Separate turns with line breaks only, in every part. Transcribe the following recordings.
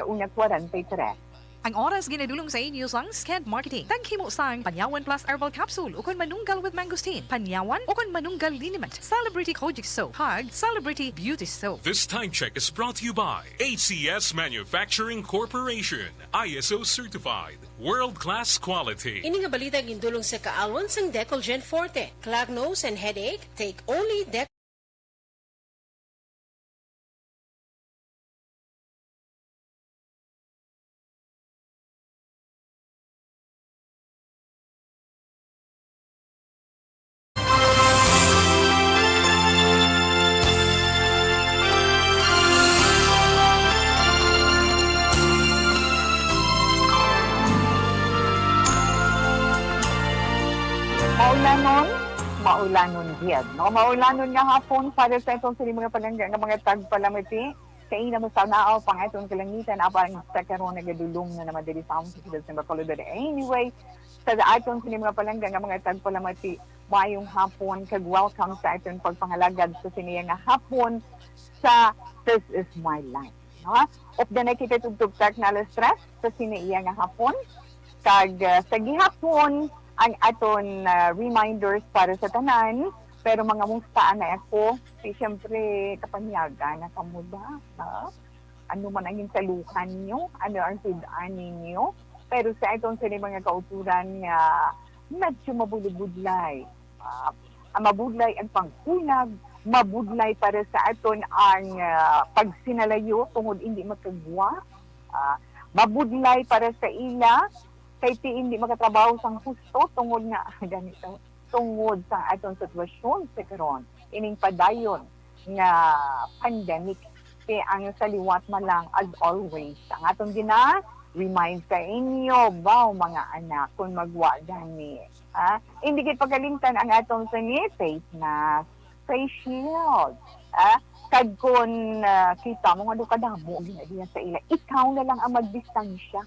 sa una 43.
Ang oras ginadulong sa inyo sang Sked Marketing. Taghimo sang Panyawan Plus Herbal Capsule ukon manunggal with mangosteen. Panyawan ukon manunggal liniment. Celebrity Kojic Soap. Hug Celebrity Beauty Soap.
This time check is brought to you by ACS Manufacturing Corporation, ISO certified, world-class quality.
Ini nga balita gindulong sa kaawon sang Decolgen Forte. Clogged nose and headache, take only Decolgen.
Maulanon diyan. No? Maulanon nga hapon para sa itong sili mga palangga nga mga tagpalamiti. Sa ina mo sa naaw pang itong kalangitan apang sa karon nagadulong na naman dili sa among sa Bacolod. Anyway, sa atong sili mga palangga nga mga tagpalamiti, mayong hapon kag welcome sa itong pagpangalagad sa siniya nga hapon sa This Is My Life. No? Opda na kita tugtugtak na stress sa siniya nga hapon. Kag sa gihapon ang aton reminders para sa tanan, pero mga mustaan na ako, siyempre kapanyaga na kamuda, ha? Ano man ang salukan nyo, ano ang sudanin nyo, pero sa itong sila mga kauturan nga medyo mabudlay. Mabudlay ang pangkunag, mabudlay para sa aton ang pagsinalayo tungod hindi magkagwa, mabudlay para sa ila, kay ti hindi makatrabaho sang husto tungod nga ganito tungod sa atong sitwasyon sa karon ining padayon nga pandemic kay ang saliwat man lang as always ang atong remind sa inyo ba mga anak kung magwa gani hindi gid pagalimtan ang atong face mask, face shield kag kun kita mo nga kadamo gina sa ila ikaw na lang ang magdistansya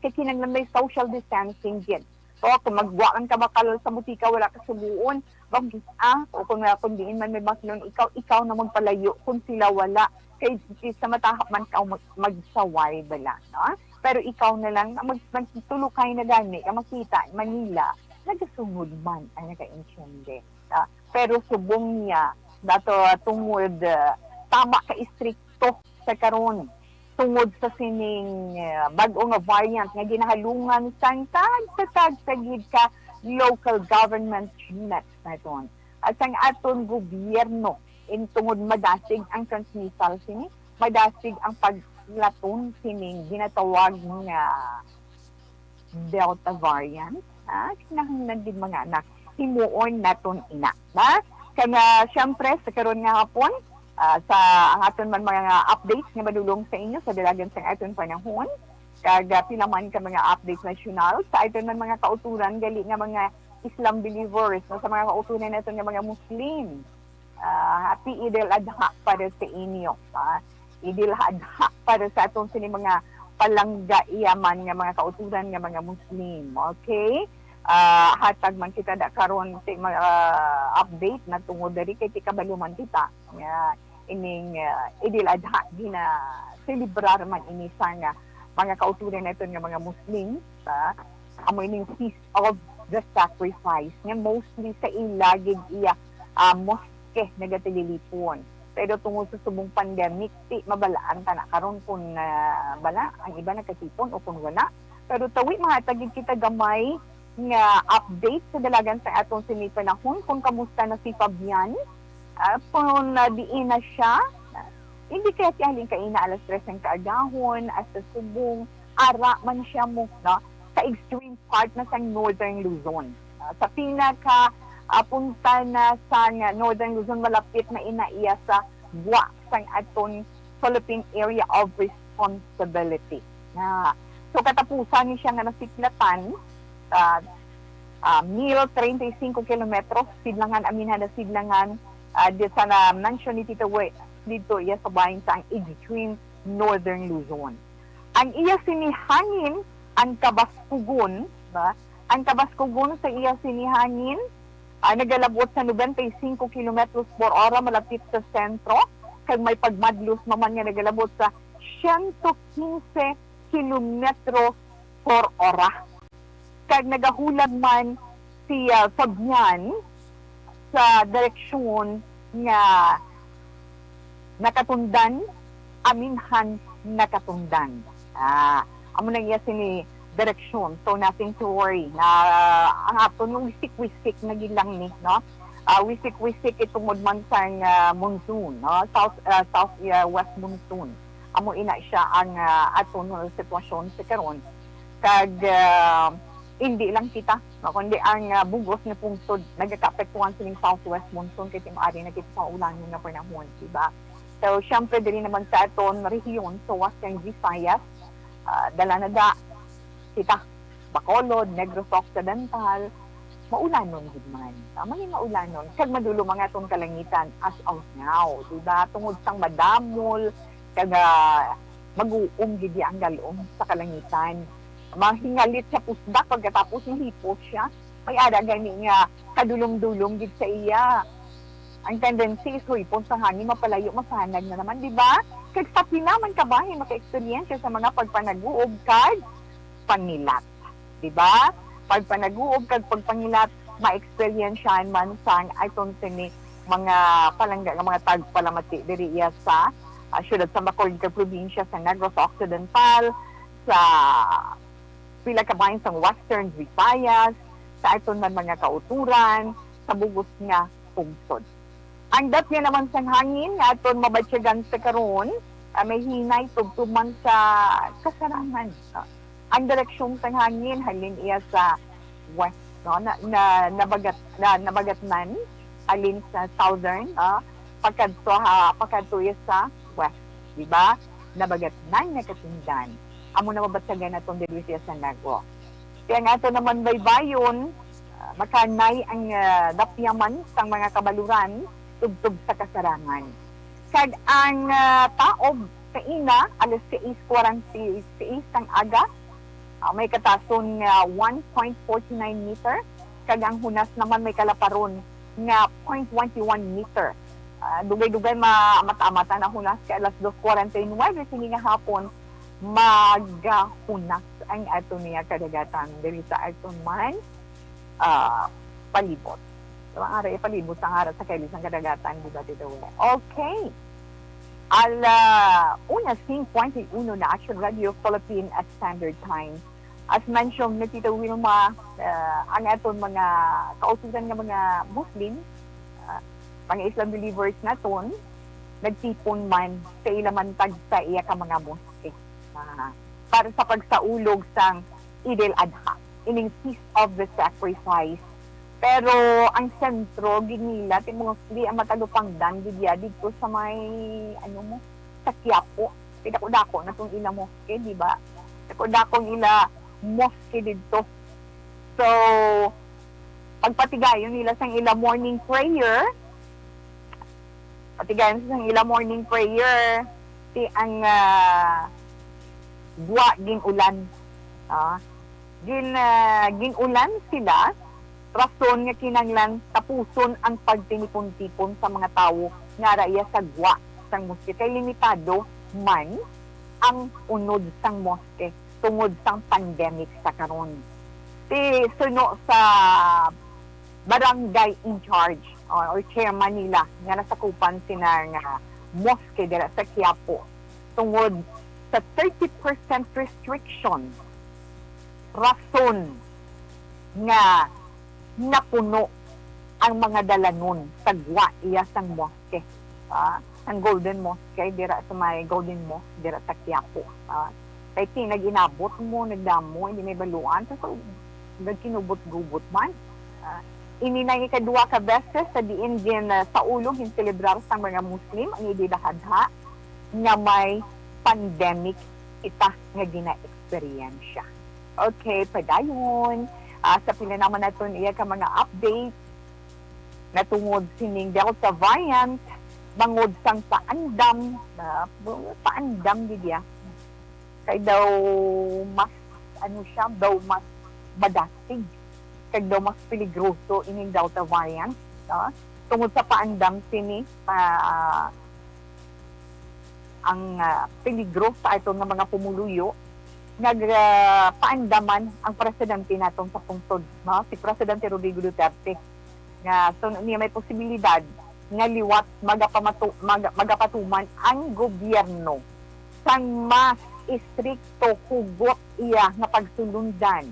kay kinanglan may social distancing din. So, kung magwaan ka bakal sa butika, wala ka subuon, o kung diin man may maslon, ikaw na magpalayo kung sila wala. Kay sa matahap man ka magsaway bala. No? Pero ikaw na lang, magtulukay na gani, makita, Manila, nagasungod man ang naka-insyende. Pero subong niya, dato tungod, tama ka istrikto sa karon tungod sa sining bag-o nga variant nga ginahalungan sang tag sa gid ka local government units na ito. At sang aton gobyerno in tungod madasig ang transmissal sini, madasig ang paglaton sining ginatawag nga Delta variant. Kinahanglan din mga anak himuon naton ina. Kaya siyempre sa karon nga hapon sa ang aton man mga updates nga madulong sa inyo sa dalagan sa aton panahon kag pila man ka mga updates national sa aton man mga kauturan gali nga mga Islam believers no, sa mga kauturan naton nga mga Muslim. Happy Eid al-Adha para sa inyo. Eid al-Adha para sa aton sini mga palangga iyaman nga mga kauturan nga mga Muslim. Okay? Hatag man kita da karon sa mga update na tungod diri kay tikabaluman kita nga ining Idil Adha gina celebrar man ini sa nga mga kauturan naton nga mga Muslim amo ining Feast of the Sacrifice nga mostly sa ilagig iya moske nagatililipon pero tungod sa subong pandemic ti mabalaan ta na karon kun bala ang iba nakasipon o kun wala pero tawi mga tagig kita gamay nga update sa dalagan sa atong sinipanahon kung kamusta na si Fabian kung diin na siya hindi kaya siya haling kaina alas 3 ng kaagahon as sa subong ara man siya mo no? Sa extreme part na sa Northern Luzon sa pinaka punta na sa Northern Luzon malapit na inaiya sa buwa sang aton Philippine Area of Responsibility so katapusan ni siya nga nasiklatan 1,035 kilometros sidlangan aminhan na sidlangan dito sa na-mention ni Tita Way dito iya sa bahin sa ang extreme Northern Luzon. Ang iya sinihangin ang Kabaskugon ang Kabaskugon sa iya sinihangin nagalabot sa 95 kilometros per hora malapit sa sentro kag may pagmadlos naman nga nagalabot sa 115 kilometro por hora. Kag nagahulag man si Fabian sa direksyon nga nakatundan, aminhan nakatundan. Amo na iya sini direksyon, so nothing to worry. Ang ato nung wisik-wisik na gilang ni, no? Wisik-wisik itungod man sa monsoon, no? South-west monsoon. Amo ina siya ang ato nung sitwasyon sa karon. Kag hindi lang kita, no? Kundi ang bugos na pungsod nagkakapektuhan sining southwest monsoon kay timaari na kita sa ulan na panahon, diba? So, syempre, dili naman sa aton rehiyon, so Western Visayas, dala na da, kita, Bacolod, Negros Occidental, maulanon gid man. Mali maulanon. Kag madulo mga itong kalangitan as of now, diba? Tungod sang madamol, kag mag-uum gid ang galong sa kalangitan. Mahingalit sa pusdak pagkatapos ng hipos siya. May ara gani nga kadulong-dulong gid sa iya. Ang tendency is huipon sa hangin, mapalayo, masanag na naman, di ba? Kag sa pinaman kabahin, maka-experience sa mga pagpanaguob kag pangilat. Di ba? Pagpanaguob kag pagpangilat, ma-experiencean man sang aton sini mga palangga, mga tagpalamati diri iya sa syudad sa Bacolod kag probinsya sa Negros Occidental, sa pila kabahin sa Western Visayas, sa aton man mga kauturan, sa bugos nga pungsod. Ang dat niya naman sa hangin, nga aton mabatsyagan sa karon, may hinay tugtuman sa kasarangan. Ang direksyon sa hangin, halin iya sa west, no? Nabagatnan, halin sa southern, pagkadto iya sa west, di ba? Nabagatnan na katindan. Amo na mabatsyagan atong diri sa Negros. Kaya nga ito naman baybayon, makanay ang dapyaman sa mga kabaluran, tugtog sa kasarangan. Kag ang taob sa ina, alas 6:46 ang aga, may katason nga 1.49 meter. Kag ang hunas naman may kalaparon nga 0.21 meter. Dugay-dugay mata-mata na hunas kay alas 2:49 sini nga hapon maghunas ang ato niya kadagatan diri sa aton man palibot. So, ang ara palibot ang ara sa kailisang kadagatan di ba dito. Okay. Una 5:21 na Action Radio Philippine at Standard Time. As mentioned na Tito Wilma, ang aton mga kautusan nga mga Muslim, mga Islam believers naton, nagtipon man sa ilamantag sa iya ka mga moske. Para sa pagsaulog sang Eid al-Adha, ining Feast of the Sacrifice. Pero ang sentro, ginila, mostly ang matalupangdan, dito sa may, sa Quiapo. Dako-dako na itong ila moske, di ba? Dako-dako ila moske dito. So, pagpatigayon nila sa ila morning prayer, si ang buwa ginulan. Ginulan sila, rason nga kinanglan tapuson ang pagtinipon-tipon sa mga tao nga raya sa gwa sang moske. Kay limitado man ang unod sang moske tungod sang pandemic sa karon. Ti suno sa barangay in charge or chairman nila nga nasakupan sina nga moske dira sa Quiapo tungod sa 30% restriction, rason nga napuno ang mga dalanon sa gwa iya sang moske. Ang Golden Mosque dira sa may Golden Mosque dira sa Quiapo. Kay nag-inabot mo, nagdamo, hindi may baluan. So, nagkinubot-gubot man. Ininay kadua ka beses sa diin din sa ulong hinselebrar sa mga Muslim ang ididahadha nga may pandemic ita nga gina-experience. Okay, padayon. Sa pila naman natin iya ka mga update na tungod sining Delta variant, bangod sang paandam diya. Kay daw mas mas badasig. Kay daw mas peligroso ining Delta variant. Tungod sa paandam sini, ang peligro sa ito ng mga pumuluyo paandaman ang presidente natong sa pungsod, no? Si Presidente Rodrigo Duterte. Nga so niya may posibilidad nga liwat magapatuman ang gobyerno sang mas istrikto hugot iya nga pagsulundan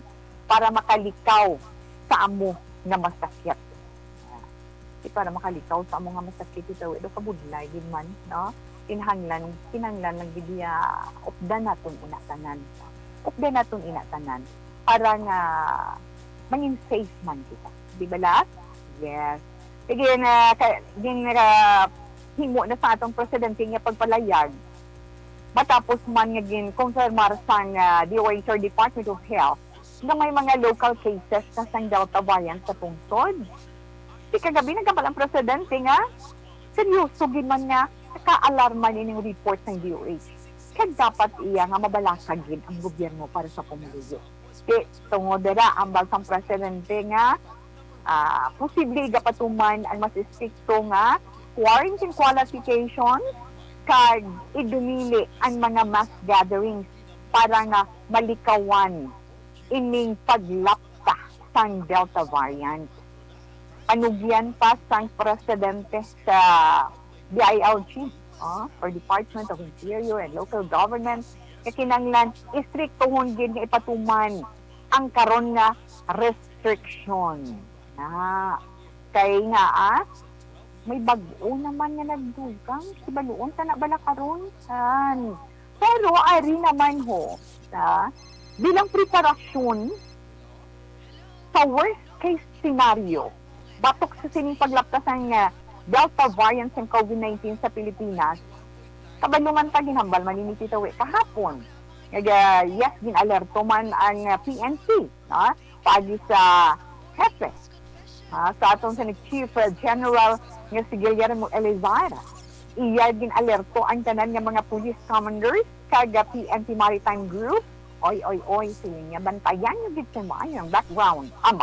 para makalikaw sa amo nga masakit. Para makalikaw sa amo nga masakit ito, ito kabudlay din man, no? Kinahanglan lang gidiya updan naton inatanan. Updan naton inatanan para nga mangin safe man kita. Di ba la? Yes. Sige na himo na sa atong presidente nga pagpalayag matapos man nga konfirmar sang DOH or Department of Health na may mga local cases na sang Delta variant sa pungsod. Di kagabi nagkabal ang presidente nga seryoso gid man nga ka-alarma nining report ng DOH. Kag dapat iya nga mabalakag gid ang gobyerno para sa pumuluyo. Di tungod dira ang bagsang presidente nga posible igapatuman ang mas istrikto nga quarantine qualification kag idumili ang mga mass gatherings para nga malikawan ining paglapta sang Delta variant. Panugyan pa sang presidente sa DILG or Department of Interior and Local Government kakinanglan istriktohon gid nga ipatuman ang karon nga restriction. Kay nga may bag-o naman nga nagdugang si baluon ta na bala karon. Pero ari naman ho bilang preparasyon sa worst case scenario batok sa sining paglaptasan nga Delta variant ng COVID-19 sa Pilipinas, kabaluman pa ginhambal maninititawi kahapon. Yes, ginalerto man ang PNP, pagi sa hepe. Sa atong sa Chief General nga si Guillermo Elizara, iya ginalerto ang tanan nga mga police commanders kag PNP Maritime Group. Oy, sila nga bantayan nga gid sa maayo ang background, ang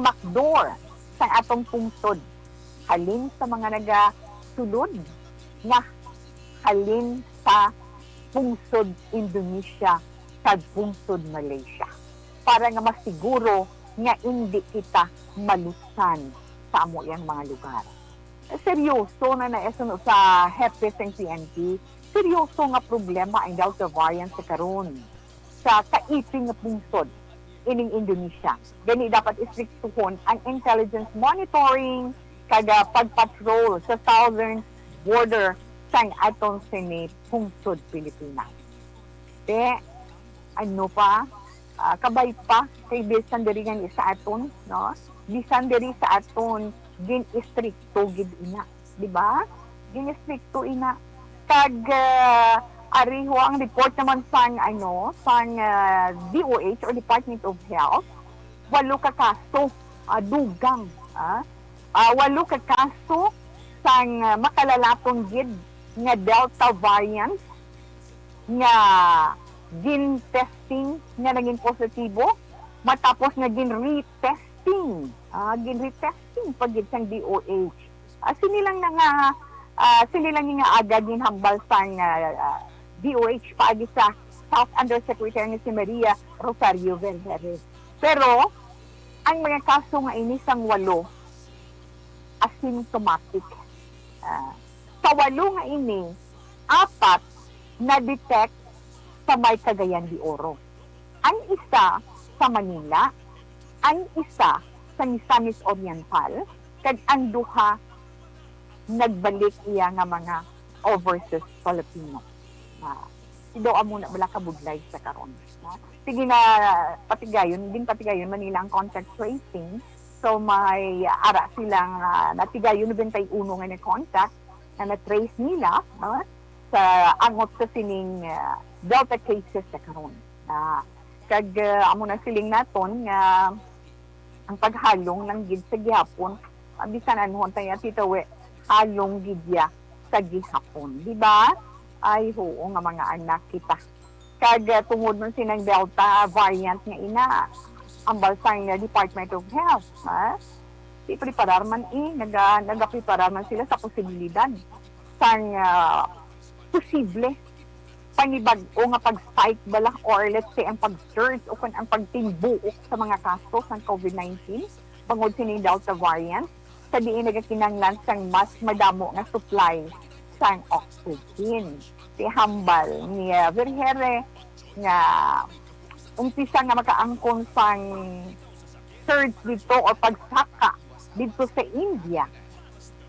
backdoor sa atong pungsod. Halin sa mga nagasulod nga halin sa pungsod Indonesia sa pungsod Malaysia para nga masiguro nga hindi kita malusan sa amo yang mga lugar. Seryoso na naesuno sa hepe ng PNP, seryoso nga problema ang Delta variant sa karon sa kaiping nga pungsod ining Indonesia. Gani dapat istriktuhon ang intelligence monitoring kada pagpatrol sa southern border sang atong sini pungsod Pilipinas. Ano pa? Kabay pa kay bisan diri nga sa aton, no? Bisan diri sa aton gin istrikto gid ina, di ba? Gin istrikto ina kag ari ho ang report naman sang DOH or Department of Health, 8 ka kaso dugang, 8 ka kaso sang makalalaton gid nga Delta variant nga gin testing nga naging positibo matapos nga gin retesting pag gid sang DOH. Sinilang nga aga gin hambal sang DOH paagi sa South Undersecretary nga si Maria Rosario Vergeres. Pero ang mga kaso nga ini sang 8 asymptomatic. Sa 8 nga ini, 4 na-detect sa may Cagayan de Oro. Ang isa sa Manila, ang isa sa Misamis Oriental, kag ang duha nagbalik iya nga mga overseas Filipino. Ido amo na bala kabudlay sa karon. Sige na patigayon Manila ang contact tracing. So may ara silang natigayon 91 nga na contact na na-trace nila sa angot sa sining Delta cases sa karon. Kag amo na siling naton nga ang paghalong ng gid sa gihapon, bisan anhon tayo titawi halong gidya sa gihapon, di ba? Ay oo nga mga anak kita. Kag tungod man sinang Delta variant nga ina ang balsang Department of Health, nagapreparar man sila sa posibilidad sang posible panibag-o nga pag-spike bala or let's say ang pag-surge o kung ang pagtimbuok sa mga kaso ng COVID-19 bangod sining Delta variant sa diin nagakinanglan sang mas madamo nga supply sang oxygen. Ti hambal ni Vergere nga umpisa nga makaangkon sang surge dito o pagsaka dito sa India,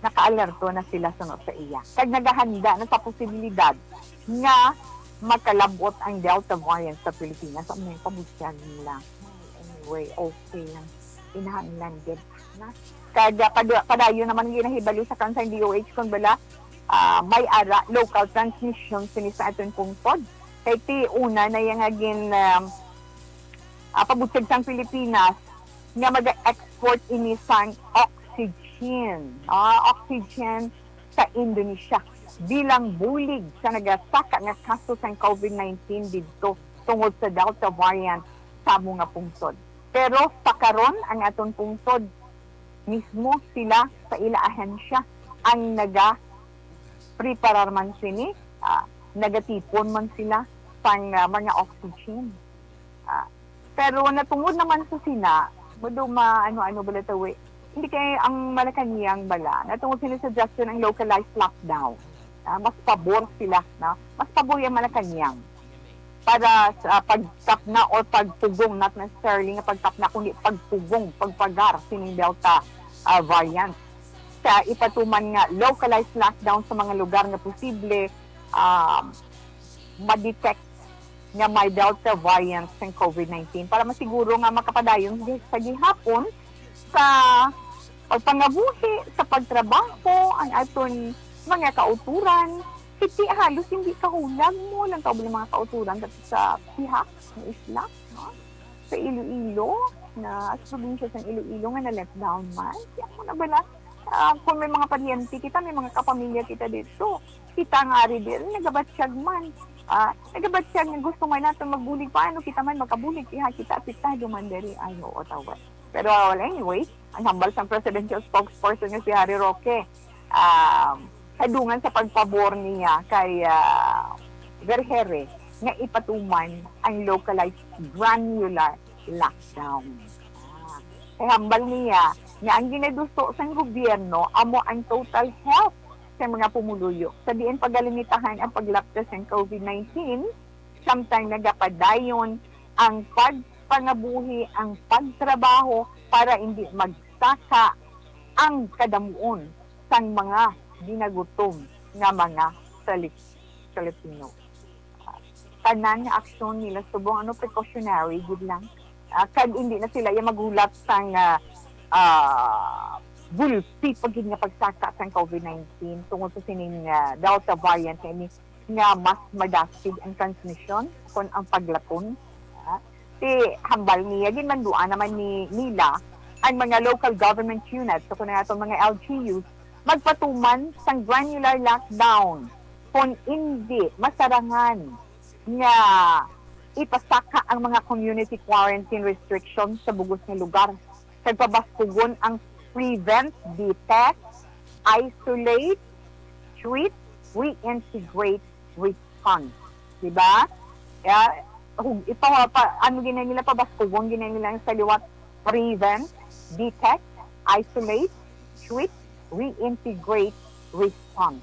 nakaalerto na sila sunod sa iya. Kag naghahanda na sa posibilidad nga makalabot ang Delta variant sa Pilipinas. So, may pabusyan nila. Anyway, okay lang. Inahanglan din. Kaya padayo naman ginahibalo sa kansang DOH kung bala may ara local transmission sinisa aton pungtod. Kaya ti una na yung agin pabutsag sang Pilipinas nga mag-export inisang oxygen. Oxygen sa Indonesia bilang bulig sa nagasaka nga kaso sa COVID-19 dito tungod sa Delta variant sa mga pungsod. Pero sa karon ang aton pungsod mismo sila sa ila ahensya ang naga-preparar man sini, nagatipon man sila sang mga oxygen. Pero natungod naman sa sina, mudo ano bala tawi, hindi kay ang Malacanang bala, natungod sila suggestion ang localized lockdown. Mas pabor sila, mas pabor yung Malacanang para sa pagtap na o pagpugong, not necessarily nga pagtap na, kundi pagpugong, pagpagar sining Delta variant. Sa ipatuman nga localized lockdown sa mga lugar na posible ma-detect nga may Delta variant ng COVID-19 para masiguro nga makapadayon sa gihapon sa pagpangabuhi, sa pagtrabaho, ang aton mga kauturan. Kasi halos hindi kahulag mo lang kaubali mga kauturan sa pihak ng isla, no? Sa Iloilo, na sa probinsya sa Iloilo nga na-lockdown man. Kaya mo na bala, kung may mga paryente kita, may mga kapamilya kita dito, kita nga rin din, nagabatsyag man. Nagabatsyag nga gusto nga natin magbulig, paano kita man makabulig, kaya kita dumandari, ayaw o tawad. Pero anyway, ang hambal sa presidential spokesperson nga si Harry Roque, hadungan sa pagpabor niya kay Vergere nga ipatuman ang localized granular lockdown. Kaya hambal niya nga ang ginadusto sa gobyerno amo ang total health sa mga pumuluyo. Sa diin pagalimitahan ang paglaktas ng COVID-19, samtang nagapadayon ang pagpangabuhi, ang pagtrabaho para hindi magsaka ang kadamuon sang mga ginagutom nga mga Filipino. Tanan nga aksyon nila subong precautionary, good lang. Kag hindi na sila yung magulat sang bulsi pag nga pagsaka sang COVID-19 tungkol sa sining Delta variant nga mas madastig ang transmission kung ang paglaton. Ti hambal niya, ginmanduan naman nila ang mga local government units, so kung itong mga LGUs, magpatuman sang granular lockdown kung hindi masarangan nga ipasaka ang mga community quarantine restrictions sa bugos ng lugar. Pagpabaskugon ang prevent, detect, isolate, treat, reintegrate, response. Diba? Ano ginay nila pabaskugon, ginay nila sa liwat prevent, detect, isolate, treat, reintegrate, response.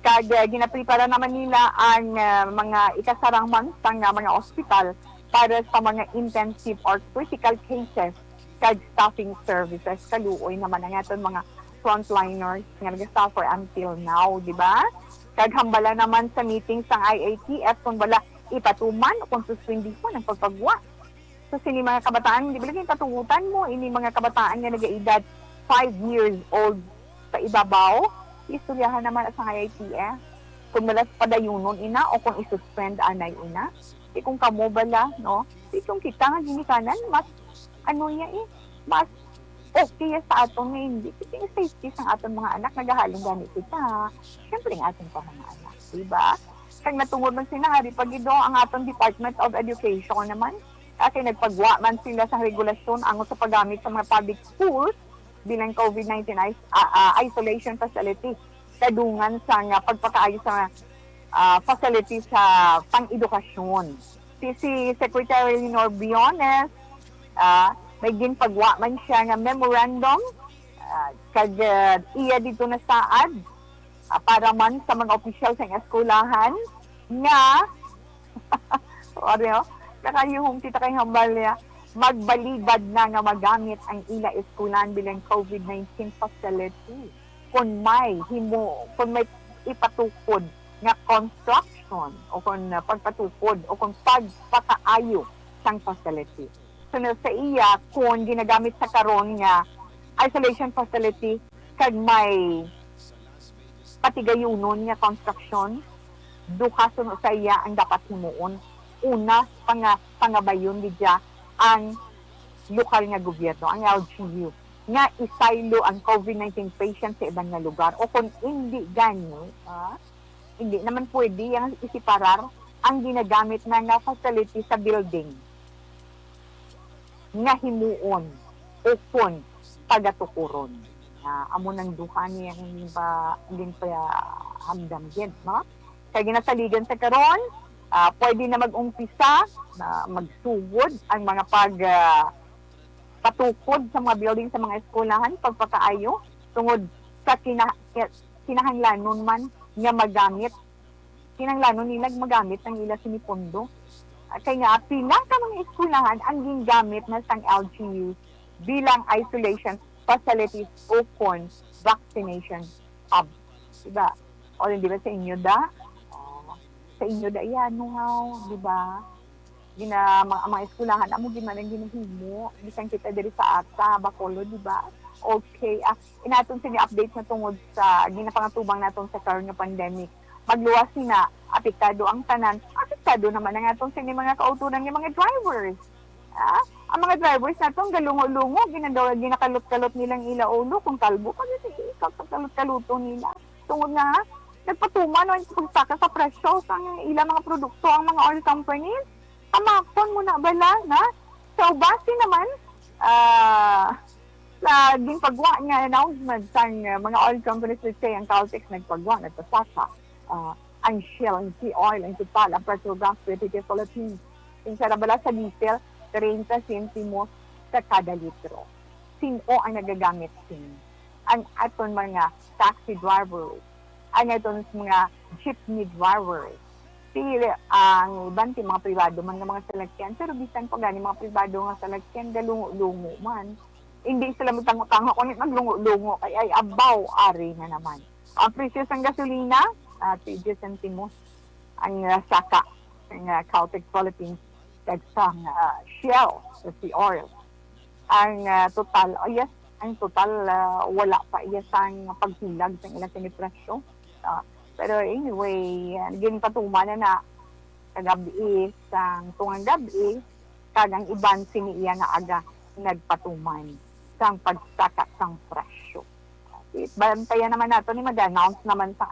Kag ginaprepara naman nila ang mga ikasarang mansang mga ospital para sa mga intensive or critical cases kag staffing services. Kaluoy naman ang aton mga frontliners nga nag-suffer until now, di ba? Kag hambala naman sa meeting sa IATF kung wala ipatuman o kung suspindi mo ng pagpagwa. So sini mga kabataan, di ba lagi patungutan mo, ini mga kabataan nga nag-edad 5 years old sa ibabaw, istoryahan naman sa IATF. Kung malas padayunon ina o kung isuspend anay ina. Di kung kamo bala, no? Di kung kita nga ginikanan, mas mas okay sa aton nga hindi. Kasi yung safety sa aton mga anak, nagahalong ganit kita. Siyempre ang aton pa mga anak, diba? Kaya natungod man sinari, pag ito ang aton Department of Education naman, kasi nagpagwa man sila sa regulasyon ango sa paggamit sa mga public schools bilang COVID-19 isolation facility. Kadungan sa pagpakaayo sa facility sa pang-edukasyon. Si Secretary Lenore Briones, may ginpagwa man siya nga memorandum kag iya dito na saad para man sa mga opisyal sa eskulahan nga kakayuhong kita kay hambal niya magbalibad na nga magamit ang ila eskulan bilang COVID-19 facility kung may ipatukod nga construction o kung pagpatukod o kung pagpakaayo sang facility. So sa iya kung ginagamit sa karon nga isolation facility kag may patigayunon nga construction duha suno sa iya ang dapat himuon. Una pangabayon didya ang lokal nga gobyerno, ang LGU, nga isaylo ang COVID-19 patient sa ibang nga lugar. O kung hindi gani, hindi naman pwede yung isiparar ang ginagamit na nga facility sa building nga himuon o kung pagatukuron. Amo nang duha niya hindi pa hamdam din, no? Kaya ginasaligan sa karon, pwede na mag-umpisa na magsugod ang mga patukod sa mga building sa mga eskwelahan, pagpakaayo, tungod sa kinahanglanon man nga magamit. Kinahanglanon nila magamit ng ila sinipondo. Kaya nga, pila ka mga eskwelahan ang gingamit na sang LGU bilang isolation facilities o kung vaccination hub. Diba? O di ba sa inyo da? Sa inyo da yan, di ba? Mga eskwelahan, amo ginanang ginahimo. Bisan kita diri sa ata, Bacolod, di ba? Okay. Inaton sini-update na tungod sa ginapangatubang naton sa karon nga pandemic. Magluwas na, apektado ang tanan. Apektado naman ang atong sini mga kauturan ng mga drivers. Ang mga drivers natong galungo-lungo, ginakalot-kalot nilang ila ulo kung kalbo pa kalot-kaluto nila. Tungod nga, nagpatuman o pagsaka sa presyo sa ilang mga produkto ang mga oil companies. Amakon mo na bala na? So, base naman sa pagwa nga announcement sa mga oil companies, let's say, ang Caltex nagpagwa, nagpasaka, ang Shell, ang Sea Oil, ang Total, ang Petrobras, PTT Philippines. Yung sa bala sa diesel, 30 centimos sa kada litro. Sino ang nagagamit sin? Ang aton mga taxi drivers, ang aton mga jeepney drivers, ang ibang mga privado man ng mga salakyan, pero bisan pa gani mga privado nga salakyan, galungo-lungo man. Hindi sila magtango-tango kung maglungo-lungo, kaya ay abaw, ari na naman. Ang presyo ng gasolina, 30 centimos ang saka ng Caltex Philippines sang Shell, sa Sea Oil. Ang total, ang total wala pa ang paghilag sa ilang sinipresyo. Pero anyway, ginpatuman na kagabi sang tungang gabi, kagang iban siniya nga aga nagpatuman sang pagsaka sang presyo. Bantayan naman nato ni mag-announce naman sa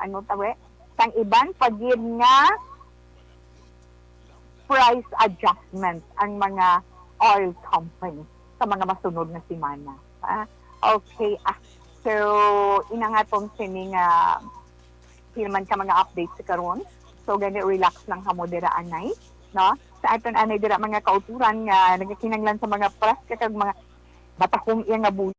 sang iban pagid nga price adjustment ang mga oil companies sa mga masunod na semana. Okay. So, inangaton sini nga hilman ka mga updates sa karon. So, gani relax lang hamo dira anay. No? Sa aton anay dira mga kauturan nga nagakinanglan sa mga press kag mga batahong iya nga bulan.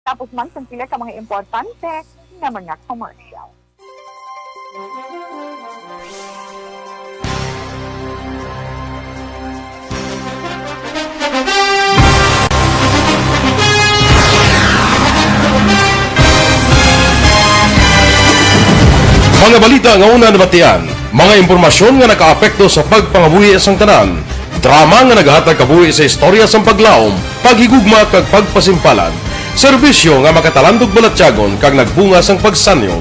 Tapos man sa sila ka mga importante na mga commercial.
Mga balita nga una nabatian, mga impormasyon nga nakaapekto sa pagpangabuhi sang tanan, drama nga naghatag kabuhi sa istorya sang paglaom, paghigugma kag pagpasimpalan, serbisyo nga makatalandog balatyagon kag nagbunga sang pagsanyog,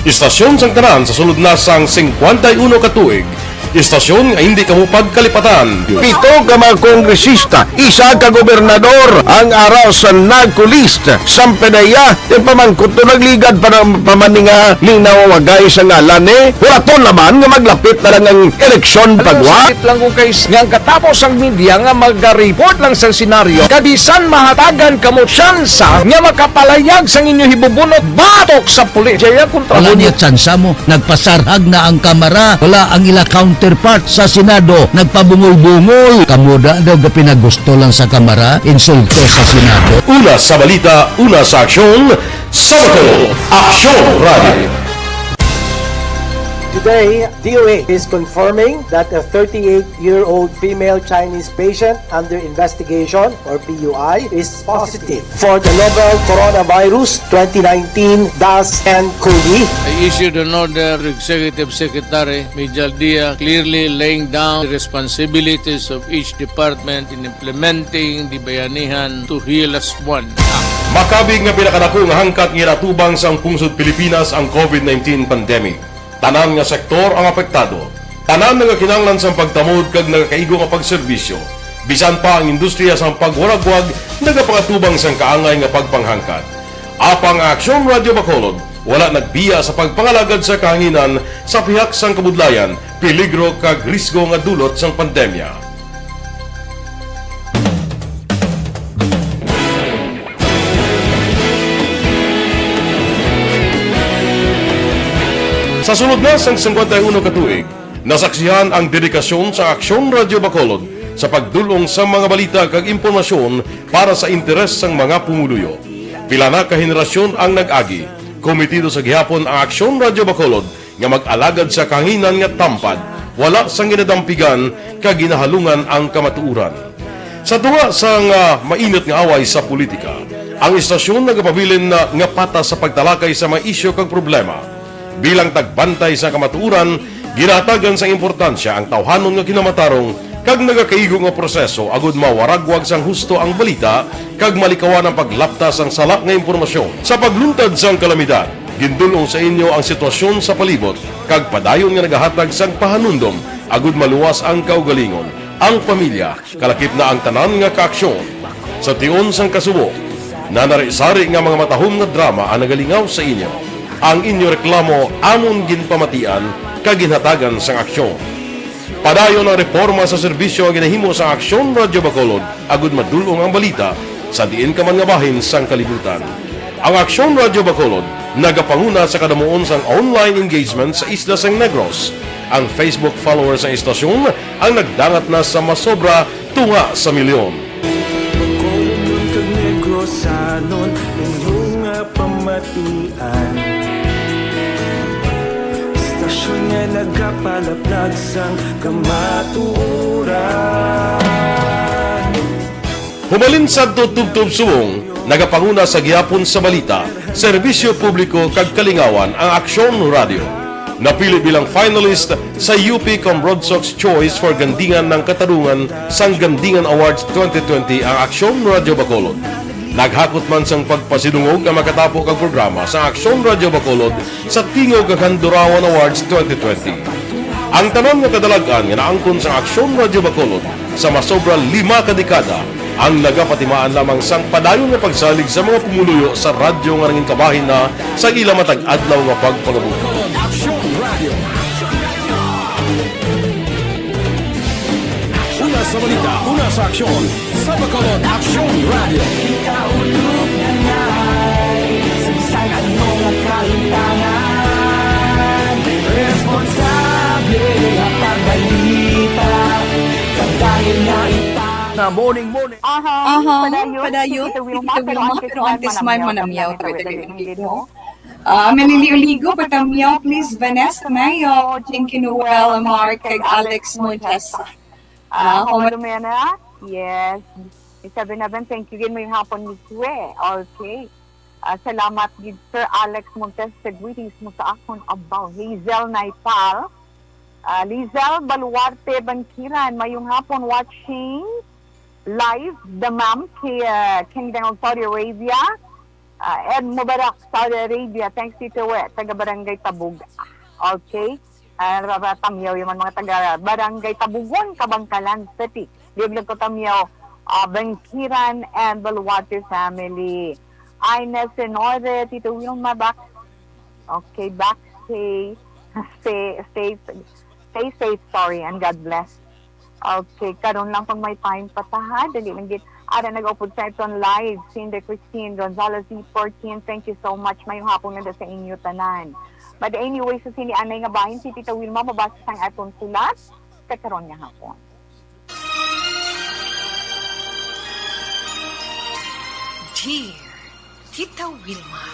istasyon sang tanan sa sulod na sang 51 ka tuig, istasyon nga hindi kamupag kalipatan.
7 ka mga kongresista, 1 ka gobernador ang araw sa nagkulist sa Pedaya yung pamangkot to nagligad para pamaninga linaw wagay sa ngalan walaton naman nga maglapit na lang ang eleksyon pagwa lang ko guys nga katapos ang media nga mag-report lang sa senaryo kabisan mahatagan kamo tsansa nga makapalayag sa inyo hibubunot batok sa pulis jaya kontra
Wala niya tsansa mo, nagpasarhag na ang kamera, wala ang ila counterpart sa Senado, nagpabungol-bungol. Kamuda daw ga pinagusto lang sa kamera, insulto sa Senado.
Una sa balita, una sa aksyon, Sabado, Aksyon Radio.
Today, DOA is confirming that a 38-year-old female Chinese patient under investigation, or PUI, is positive for the novel coronavirus 2019 DAS-CoV.
I issued an order to Executive Secretary Mijal Dia clearly laying down the responsibilities of each department in implementing the Bayanihan to Heal as One Act.
Makabig nga pinakadako nga hangkat nga natubang sang pungsod Pilipinas ang COVID-19 pandemic. Tanan nga sektor ang apektado. Tanan nga kinahanglan sang pagtamod kag nagakaigo nga pagserbisyo. Bisan pa ang industriya sang pagwaragwag nagapangatubang sang kaangay nga pagpanghangkat. Apang Aksyon Radio Bacolod wala nagbiya sa pagpangalagad sa kahanginan sa pihak sang kabudlayan, peligro kag risgo nga dulot sang pandemya. Sa sunod na sang 51 ka tuig, nasaksihan ang dedikasyon sa Aksyon Radio Bacolod sa pagdulong sa mga balita kag impormasyon para sa interes sang mga pumuluyo. Pila na ka henerasyon ang nag-agi, komitido sa gihapon ang Aksyon Radio Bacolod nga mag-alagad sa kahanginan nga tampad, wala sang ginadampigan kag ginahalungan ang kamatuuran. Sa duwa sang mainit nga away sa politika, ang istasyon nagapabilin na nga patas sa pagtalakay sa mga isyu kag problema. Bilang tagbantay sa kamatuuran, ginatagan sa importansya ang tawhanon nga kinamatarong kag nagakaigo nga proseso agud mawaragwag sang husto ang balita kag malikawan ang paglaptas ang sala nga impormasyon. Sa pagluntad sang kalamidad, gindulong sa inyo ang sitwasyon sa palibot kag padayon nga nagahatag sang pahanundom agud maluwas ang kaugalingon, ang pamilya, kalakip na ang tanan nga kaaksyon. Sa tion sang kasubo, nanari-sari nga mga matahom nga drama ang nagalingaw sa inyo. Ang inyo reklamo amon ginpamatian kaginhatagan sang aksyon. Padayon ang reforma sa serbisyo ang ginahimo sa Aksyon Radio Bacolod agud madulong ang balita sa diin ka man nga bahin sang kalibutan. Ang Aksyon Radio Bacolod nagapanguna sa kadamuon sang online engagement sa isla sang Negros. Ang Facebook followers sa istasyon ang nagdangat na sa masobra tunga sa milyon.
Bacolod kag Negros anon inyong pamatian. Istasyon nga nagapalaplag sang kamaturan.
Humalin sa tutubtub suwong, nagapanguna sa gihapon sa balita, serbisyo publiko kag kalingawan ang Aksyon Radio. Napili bilang finalist sa UP Broadsox Choice for Gandingan ng Katarungan sang Gandingan Awards 2020 ang Aksyon Radio Bacolod. Naghakot man sang pagpasidungog ang makatapo kang programa sa Aksyon Radio Bacolod sa Tingog kag Handurawan Awards 2020. Ang tanan nga kadalagan nga naangkon sa Aksyon Radio Bacolod sa masobra 5 ka dekada ang nagapatimaan lamang sang padayon nga pagsalig sa mga pumuluyo sa radyo nga nanging kabahin na sa ila matag adlaw nga pagpangabuhi.
Una sa balita, una sa aksyon, sa Bacolod Aksyon Radio. Ikaulog na ngay, sagsang anong nakalintangan, responsable ang pagbalita, kagaya na itang na morning.
Padayon, pero antes may manamyaw tayo dito.
Maniligo patamyaw, please, Vanessa Mayo, Jinky Noel, Mark, kag Alex Montesa.
Humana, yes. Sabi na ba, thank you. Mo yung hapon ni Kwe. Okay. Salamat, Sir Alex Montes, sa greetings mo sa akon about Hazel Naipal. Lizel Baluarte Bankiran, mayong hapon watching live the ma'am kay Kingdom of Saudi Arabia. Ed Mubarak, Saudi Arabia. Thanks Tito We, taga Barangay Tabug. Okay. Tamyaw yung mga taga Barangay Tabugon, Kabangkalan City. Biblag ko tamyaw, Bankiran and Baluarte family. Ines Senore, Tito Wilma, back. Okay, back. Stay safe, sorry, and God bless. Okay, karon lang pag may time pataha, dali lang git. Ara nag-upod sa iton live, Cindy Christine Gonzalez E14, thank you so much. Mayong hapon na sa inyo tanan. But anyway, sa sini anay nga bahin, si Tita Wilma, mabasa sang aton sulat, kakaroon niya hapon.
Dear Tita Wilma,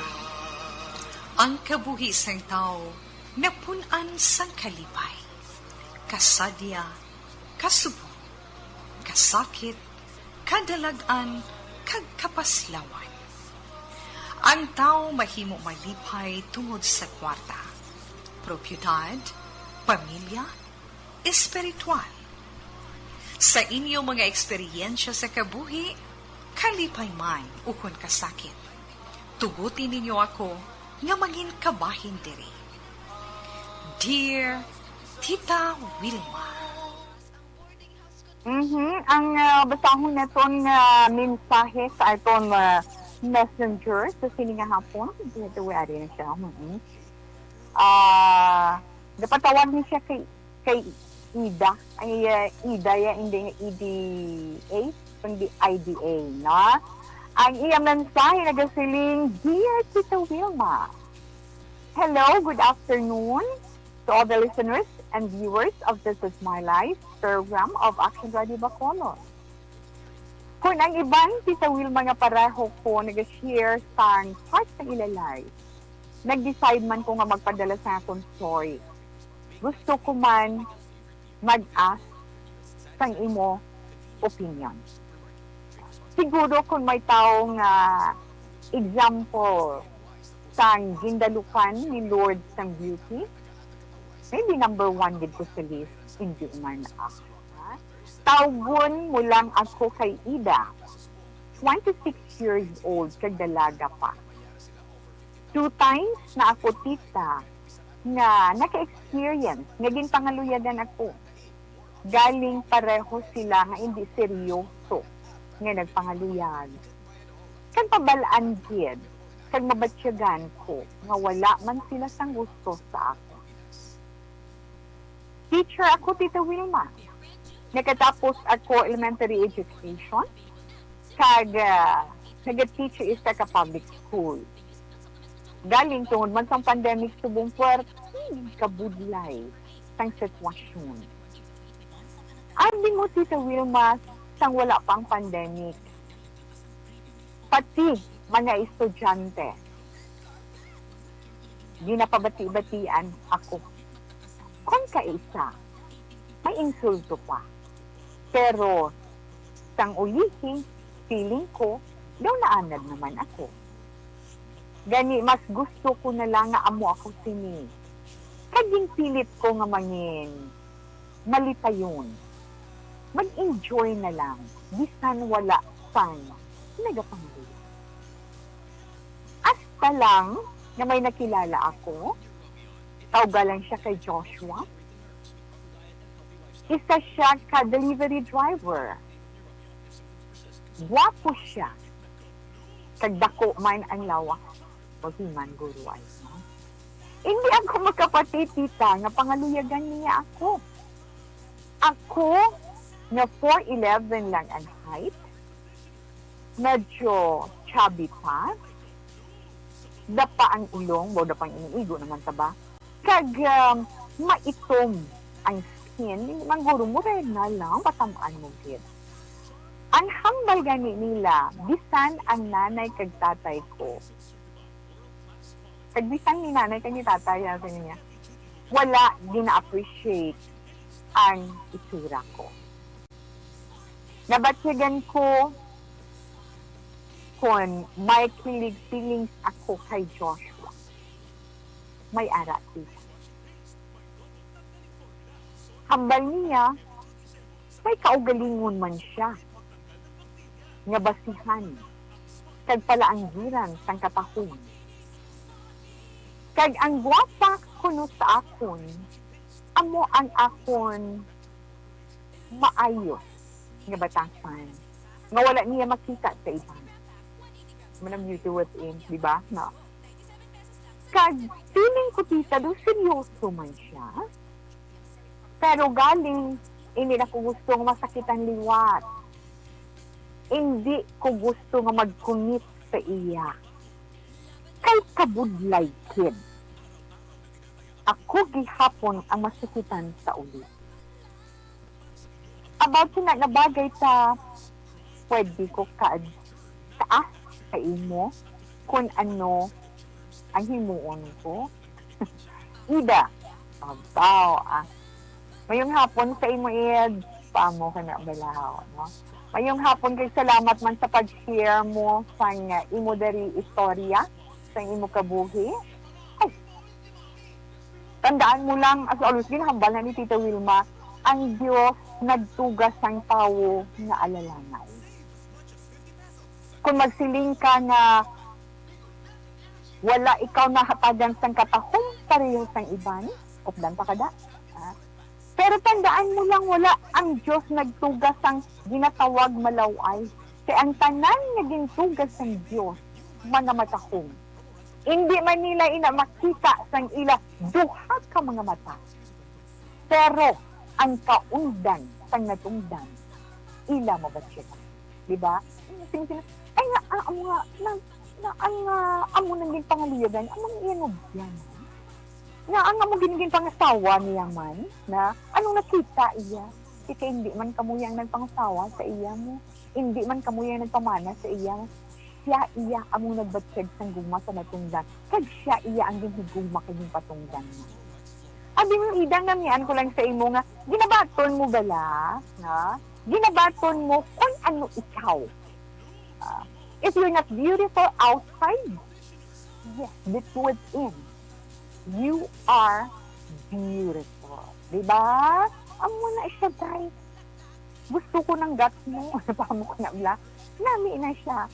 ang kabuhi sang tao napunan sang kalipay, kasadya, kasubo, kasakit, kadalagan, kag kapaslawan. Ang tao mahimo malipay tungod sa kwarta, propiedad, pamilya, espiritual. Sa inyo mga eksperyensya sa kabuhi, kalipay man ukon kasakit. Tugutin ninyo ako nga mangin kabahin diri. Dear Tita Wilma.
Ang basahon na itong mensahe sa itong messenger sa sininga hapon. Ito wari na siya. Dapat tawag niya siya kay Ida. Ay Ida ya, hindi EDA, kundi IDA, no? Ang iya mensahe nagasiling, Dear Tita Wilma. Hello, good afternoon to all the listeners and viewers of This Is My Life program of Action Radio Bacolod. Kung ang ibang Tita Wilma nga pareho ko nag-share sa part ng ilalay, nag-decide man ko nga magpadala sa akong story. Gusto ko man mag-ask sa imo opinion. Siguro kung may taong example sang gindalukan ni Lord sang beauty, maybe number 1 dito sa list, hindi man ako. Tawgon mo lang ako kay Ida, 26 years old, kag dalaga pa. 2 times na ako tita nga naka-experience, naging pangaluyagan ako. Galing pareho sila nga hindi seryoso nga nagpangaluyag. Kag pabalaan gid, kag mabatsyagan ko nga wala man sila sang gusto sa ako. Teacher ako, Tita Wilma. Nakatapos ako elementary education. Kag nag-teacher is sa public school. Galing tungod man sang pandemic subong puwerte, kabudlay sang sitwasyon. Abi mo, Tita Wilma, sang wala pang pandemic. Pati mga estudyante, di napabati-batian ako. Kung kaisa, may insulto pa. Pero, sang ulihi, feeling ko, daw naanad naman ako. Gani, mas gusto ko na lang nga amo ako sini. Kaging pilit ko nga mangin, malipayon. Mag-enjoy na lang, bisan wala pang nagapanggulo. Hasta lang na may nakilala ako, tawgalan siya kay Joshua. Isa siya ka-delivery driver. Guwapo siya. Kagdako man ang lawak. O himan guruay. No? Hindi ako magkapatid, tita, nga pangaluyagan niya ako. Ako, na 4'11 lang ang height, medyo chubby pa, dapa ang ilong, o dapa ang iniigo naman sa ba, kag maitom ang skin, mangguro mo red na lang, patamaan mo gid. Ang hambal gani nila, bisan ang nanay kag tatay ko. Kag bisan ni nanay kag ni tatay, sabi niya, wala gina-appreciate ang itsura ko. Nabatsyagan ko kung may kilig feelings ako kay Joshua. May ara siya. Hambal niya, may kaugalingon man siya. Nga basihan. Kag pala ang giran sang katahong. Kag ang gwapa kuno sa akon, amo ang akon maayos nga batasan. Nga wala niya makita sa iba. Manam you do it in, di ba? No. Kag feeling ko tita, do seryoso man siya. Pero galing, hindi na ko gustong masakit ang liwat. Hindi ko gusto nga magkunit sa iya. Kay kabudlay kid. Ako gihapon ang masakitan sa ulit. About sina nga bagay ta, pwede ko taas sa imo kung ano ang himuon ko. Ida, abaw Mayong hapon sa imo Ed, paamo ka na balaw, no? Mayong hapon kay salamat man sa pag-share mo sa imo dari istorya sa imo kabuhi. Ay, tandaan mo lang, as always, ginahambal na ni Tita Wilma, ang Diyos nagtugas ang tao na alalanay. Kung magsiling ka na wala ikaw nahatagan sang katahong pareho sang iban, updan pa kada. Pero tandaan mo lang, wala ang Diyos nagtugas ang ginatawag malaway. Kaya ang tanan na gintugas ng Diyos, manamatahong. Hindi man nila ina makita sang ila duha ka mga mata. Pero ang kaundan sang natungdan, ila mabatsya. Diba? Ay nga, amo nang din pangaliyagan, amang iyan yan. Nga ang amo giniging pangasawa niya man, na anong nakita iya? Kaya hindi man kamuyang nagpangasawa sa iya mo. Hindi man kamuyang nagpamana sa iya mo. Siya iya among nagbatsyag sang guma sa natungdan. Kag siya iya ang ginhiguma kaging patungdan mo. Abi mo idang namian ko lang sa imo nga, ginabaton mo bala? Na? Ginabaton mo kung ano ikaw. If you're not beautiful outside, yes, but within, you are beautiful. Diba? Amo na siya, guys. Gusto ko ng guts mo. Pamo ko na bla. Nami na siya.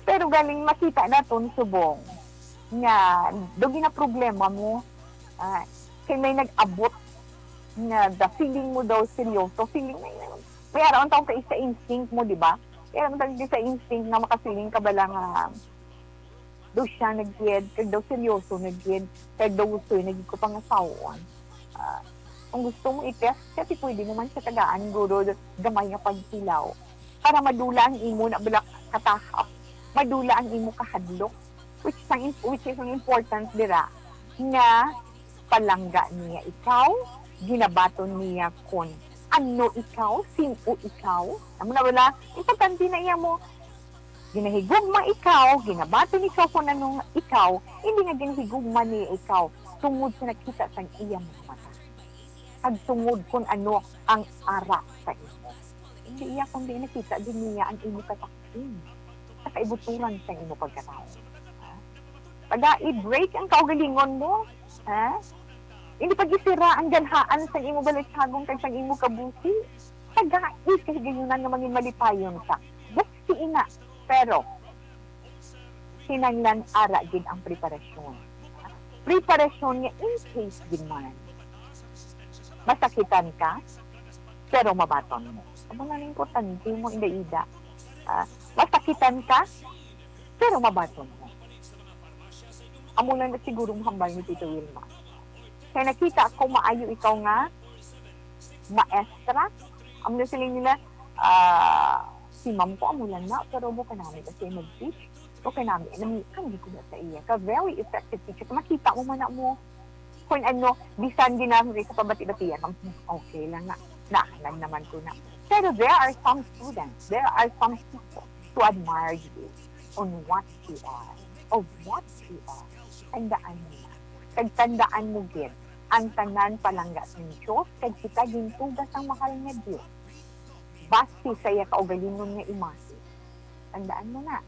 Pero galing makita na itong subong. Nga, dogi na problema mo. Kaya may nag-abot nga the feeling mo daw seryoso. Feeling na yun. May araw taong ka isa instinct mo, diba? Kaya naman sa instinct na makasiling ka ba lang daw siya nag-gid, kag daw seryoso nag-gid, kag daw gusto yung naging ko pangasawan. Kung gusto mo i-test, kasi pwede naman sa tagaan, guro, gamay nga pagkilaw. Para madula ang imo na balak katahap, madula ang imo kahadlok, which is ang important dira, nga palangga niya ikaw, ginabaton niya kon ano ikaw, sino ikaw, amo na wala, importante na iya mo, ginahigugma ikaw, ginabaton ikaw kung anong ikaw, hindi nga ginahigugma niya ikaw, tungod sa nakita sa iya mga mata. At tungod kung ano ang ara sa imo. Hindi iya kung di nakita, din niya ang imo katakin. Sa kaibuturan sa imo pagkatao. Pag i-break ang kaugalingon mo, hindi pag-isira ang ganhaan sa imo balitsagong kag sa imo kabuhi. Pag-i kahigayunan nga mangin malipayon ka. Basta ina. Pero, hinanglan ara din ang preparasyon. Preparasyon niya in case din man. Masakitan ka, pero mabaton mo. Aba nga importante mo, ida-ida. Masakitan ka, pero mabaton mo. Amo lang na siguro mahambal ni Tito Wilma. Kaya nakita ko maayo ikaw nga, maestra. Amo na sila nila, si ma'am ko amulan na, pero buka namin kasi mag-teach. Okay namin, hindi ko na sa iya. Ka very effective teacher. Makita mo man mo kung ano, bisan ginamit sa pabati-batiyan. Okay lang na. Naalam naman ko na. Pero there are some students, there are some people who admire you on what you are, of what you are. Tandaan mo na. Tagtandaan mo gid ang tanan palangga ng Diyos, kag kita gintugas ang mahal nga Diyos. Basti saya kaugalingon nga imasi. Tandaan mo na.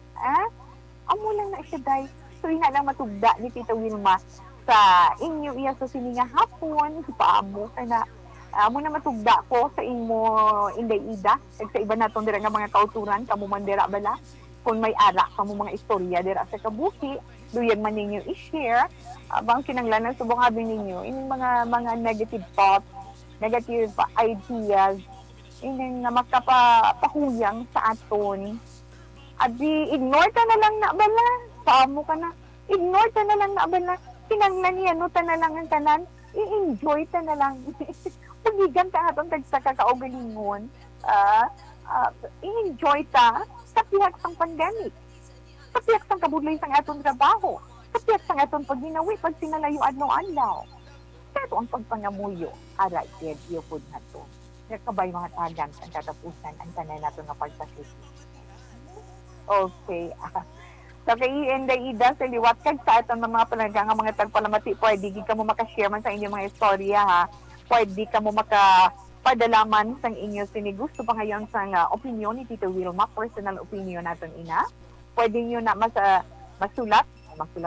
Amo lang na siya day. So, ina lang matugda ni Tita Wilma sa inyo iya sa sininga hapon, ipaamo ka na. Amo na matugda ko sa inyo Inday Ida, kag sa iba naton dira nga mga kauturan, kamo man dira bala. Kung may ara kamo mga istorya dira sa kabuki, duyan man ninyo i-share. Abang kinanglanan subong habing ninyo, ining mga negative thoughts, negative ideas, ining nga makapahuyang sa aton. Abi, ignore ka na lang na bala. Paamo ka na. Ignore ka na lang na bala. Kinanglan niya, no, ta na lang ang tanan. I-enjoy ta na lang. Pagigan ka atong tagsaka kaugalingon. I-enjoy ta sa pihak sang pandemic. Sa pihak sang kabudlay sang atong trabaho. Sa pihak sang atong pagginawi, pag sinalayo adlaw-adlaw. Pero ang pagpangamuyo, aray, yung food na to. Nakabay mga tagan ang katapusan ang tanan nato nga pagsakripisyo. Okay. So, kay Inday Ida, sa liwat kag sa aton mga palangga nga mga tagpalamati, pwede ka mo makashare man sa inyong mga istorya, ha? Pwede ka mo makapadalaman sa inyo sinigusto pa ngayon sa opinion ni Tito Wilma, personal opinion naton ina. Pwede nyo na masulat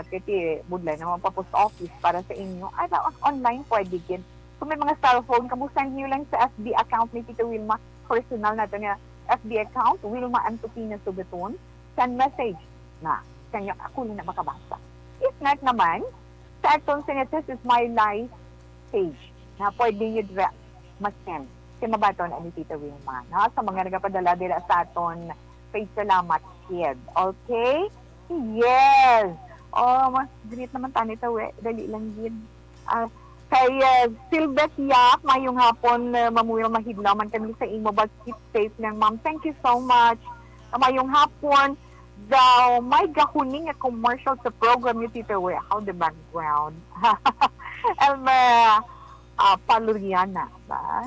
kiti budlay na mga post office para sa inyo. Online pwede gid. Kung may mga cellphone, kamusta nyo lang sa FB account ni Tito Wilma, personal natin nga FB account, Wilma Antopina Sugaton, send message na kanyo ako na makabasa. If not naman, sa atong This is My Life page na pwede nyo dira mag-send. Kasi mabaton ani Tita Wilma. Na? Sa mga nagapadala dira sa aton page, salamat kid. Okay? Yes! Mas great naman tani tawe. Dali lang gid. Kay Silbeth Yak, mayong hapon, mamuyang mahidlaw man kami sa imo, but keep safe lang, ma'am. Thank you so much. Mayong hapon, daw may gahuning nga commercial sa program yung Tito We. How the background? Paluriana, ba?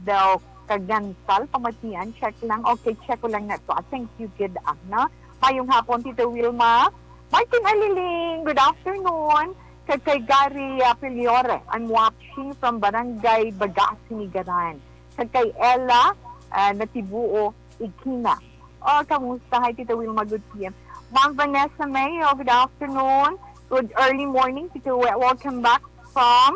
Daw kagansal, pamatian, check lang. Okay, check ko lang na to. Thank you, good na. Mayong hapon, Tito Wilma. Martin Aliling, good afternoon. Kay Gary Piliore, I'm watching from Barangay Bagas, Sinigaran. Kay Ella Natibuo, Ikina. Kamusta? Hi, Tito Wilma, good PM. Ma'am Vanessa Mayo, good afternoon. Good early morning, Tito. Welcome back from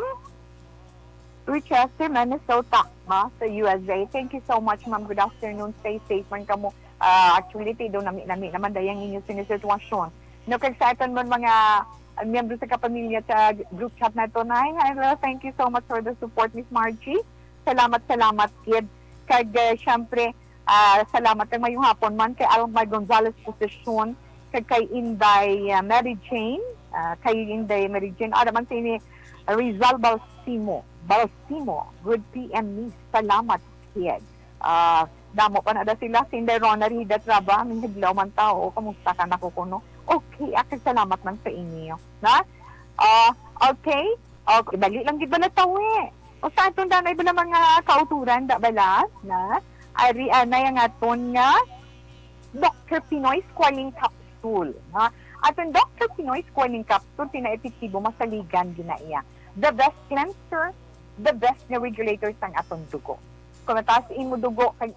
Rochester, Minnesota, sa USA. Thank you so much, ma'am. Good afternoon. Stay safe man kamo. Actually, Tito, nami naman dayang inyong sinisitwasyon. No, kag sa aton mo mga miyembro sa kapamilya sa group chat na ito. Hello, thank you so much for the support, Miss Margie. Salamat, kid. Kag, syempre, salamat kag mayong hapon man kay Almar Gonzalez Posisyon, kag kay Inday Mary Jane, man sa ini Rizal Balsimo, good PM, Miss. Salamat, kid. Damo pa na da sila, si Inday Rona Rida Traba, may naglaw man tao, kamusta ka na kukuno? Okay, salamat man sa inyo. Na? Okay, dali lang gid bala tawi. O sa aton danay bala mga kauturan da bala, na? Ari na yang aton nga Dr. Pinoy Squalene Capsule, na? Aton Dr. Pinoy Squalene Capsule tina-epektibo masaligan ginaiya. The best cleanser, the best na regulator sang aton dugo. Kung matasin mo dugo kag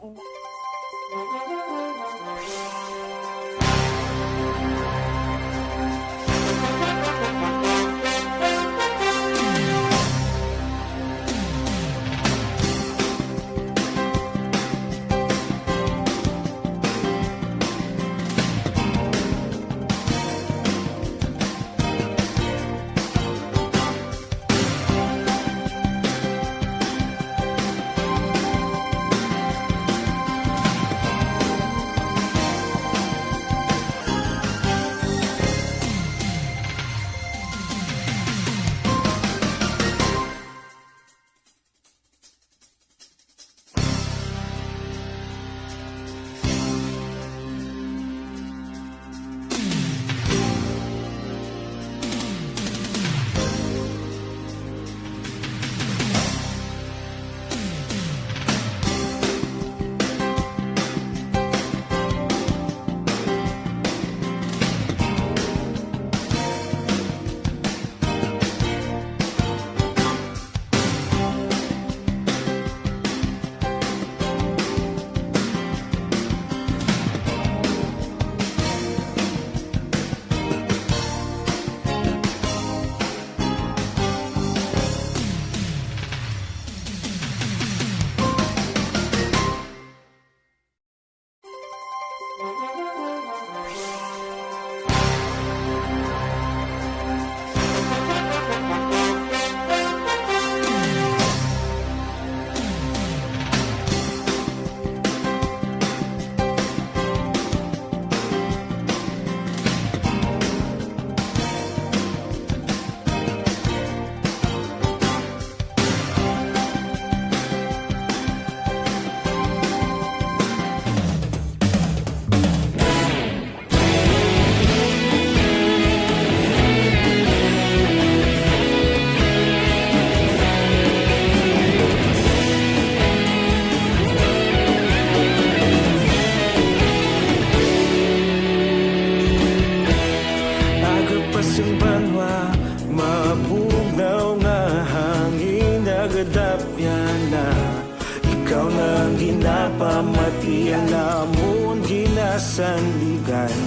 sanligan.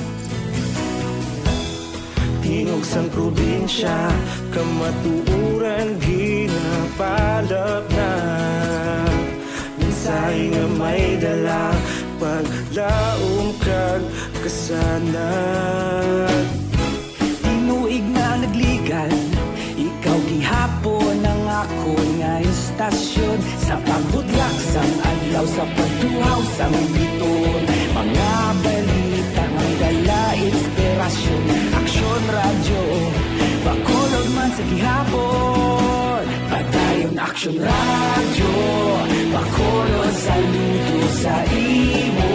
Tingog sang probinsya, kamatuuran ginapalap na. Minsay nga may dala, paglaom kag kasanag.
Tinuig na nagligan, ikaw gihapon ang ako nga istasyon. Sa pagbudlak sang adlaw, sa pagtuhaw sang biton. Mga balita nga dala inspirasyon. Aksyon radyo, bakolod man sa gihapon. Padayon aksyon radyo, bakolod saludo sa imo.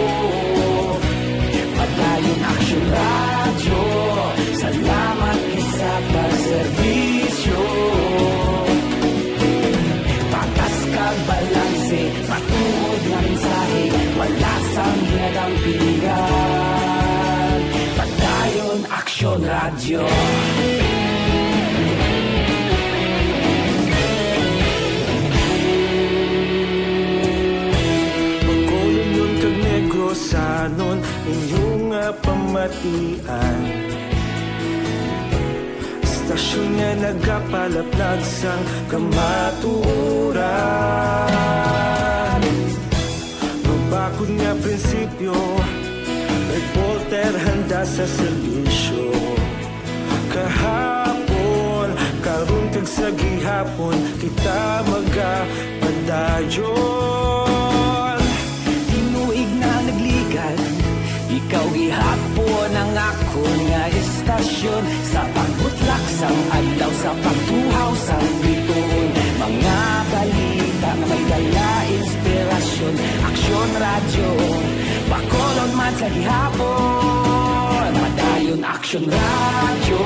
Padayon aksyon radyo, salamat sa pagserbisyo. Patas kag balanse, patuod nga mensahe, wala sang ginadampingan. Padayon aksyon radyo.
Pagkolon nun kag negrosanon, inyong nga pamatian. Stasyon nga nagapalaplag sang kamatuuran. Mabakod nga prinsipyo, reporter handa sa serbisyo. Kahapon, karon kag sa gihapon, kita magapadayon.
Tinuig na nagligan, ikaw gihapon ang ako nga istasyon. Sa pagbutlak sang adlaw, sa pagtuhaw sang biton. Mga balita nga may dala inspirasyon. Aksyon radyo, bakolon man sa gihapon. Madayon aksyon radyo,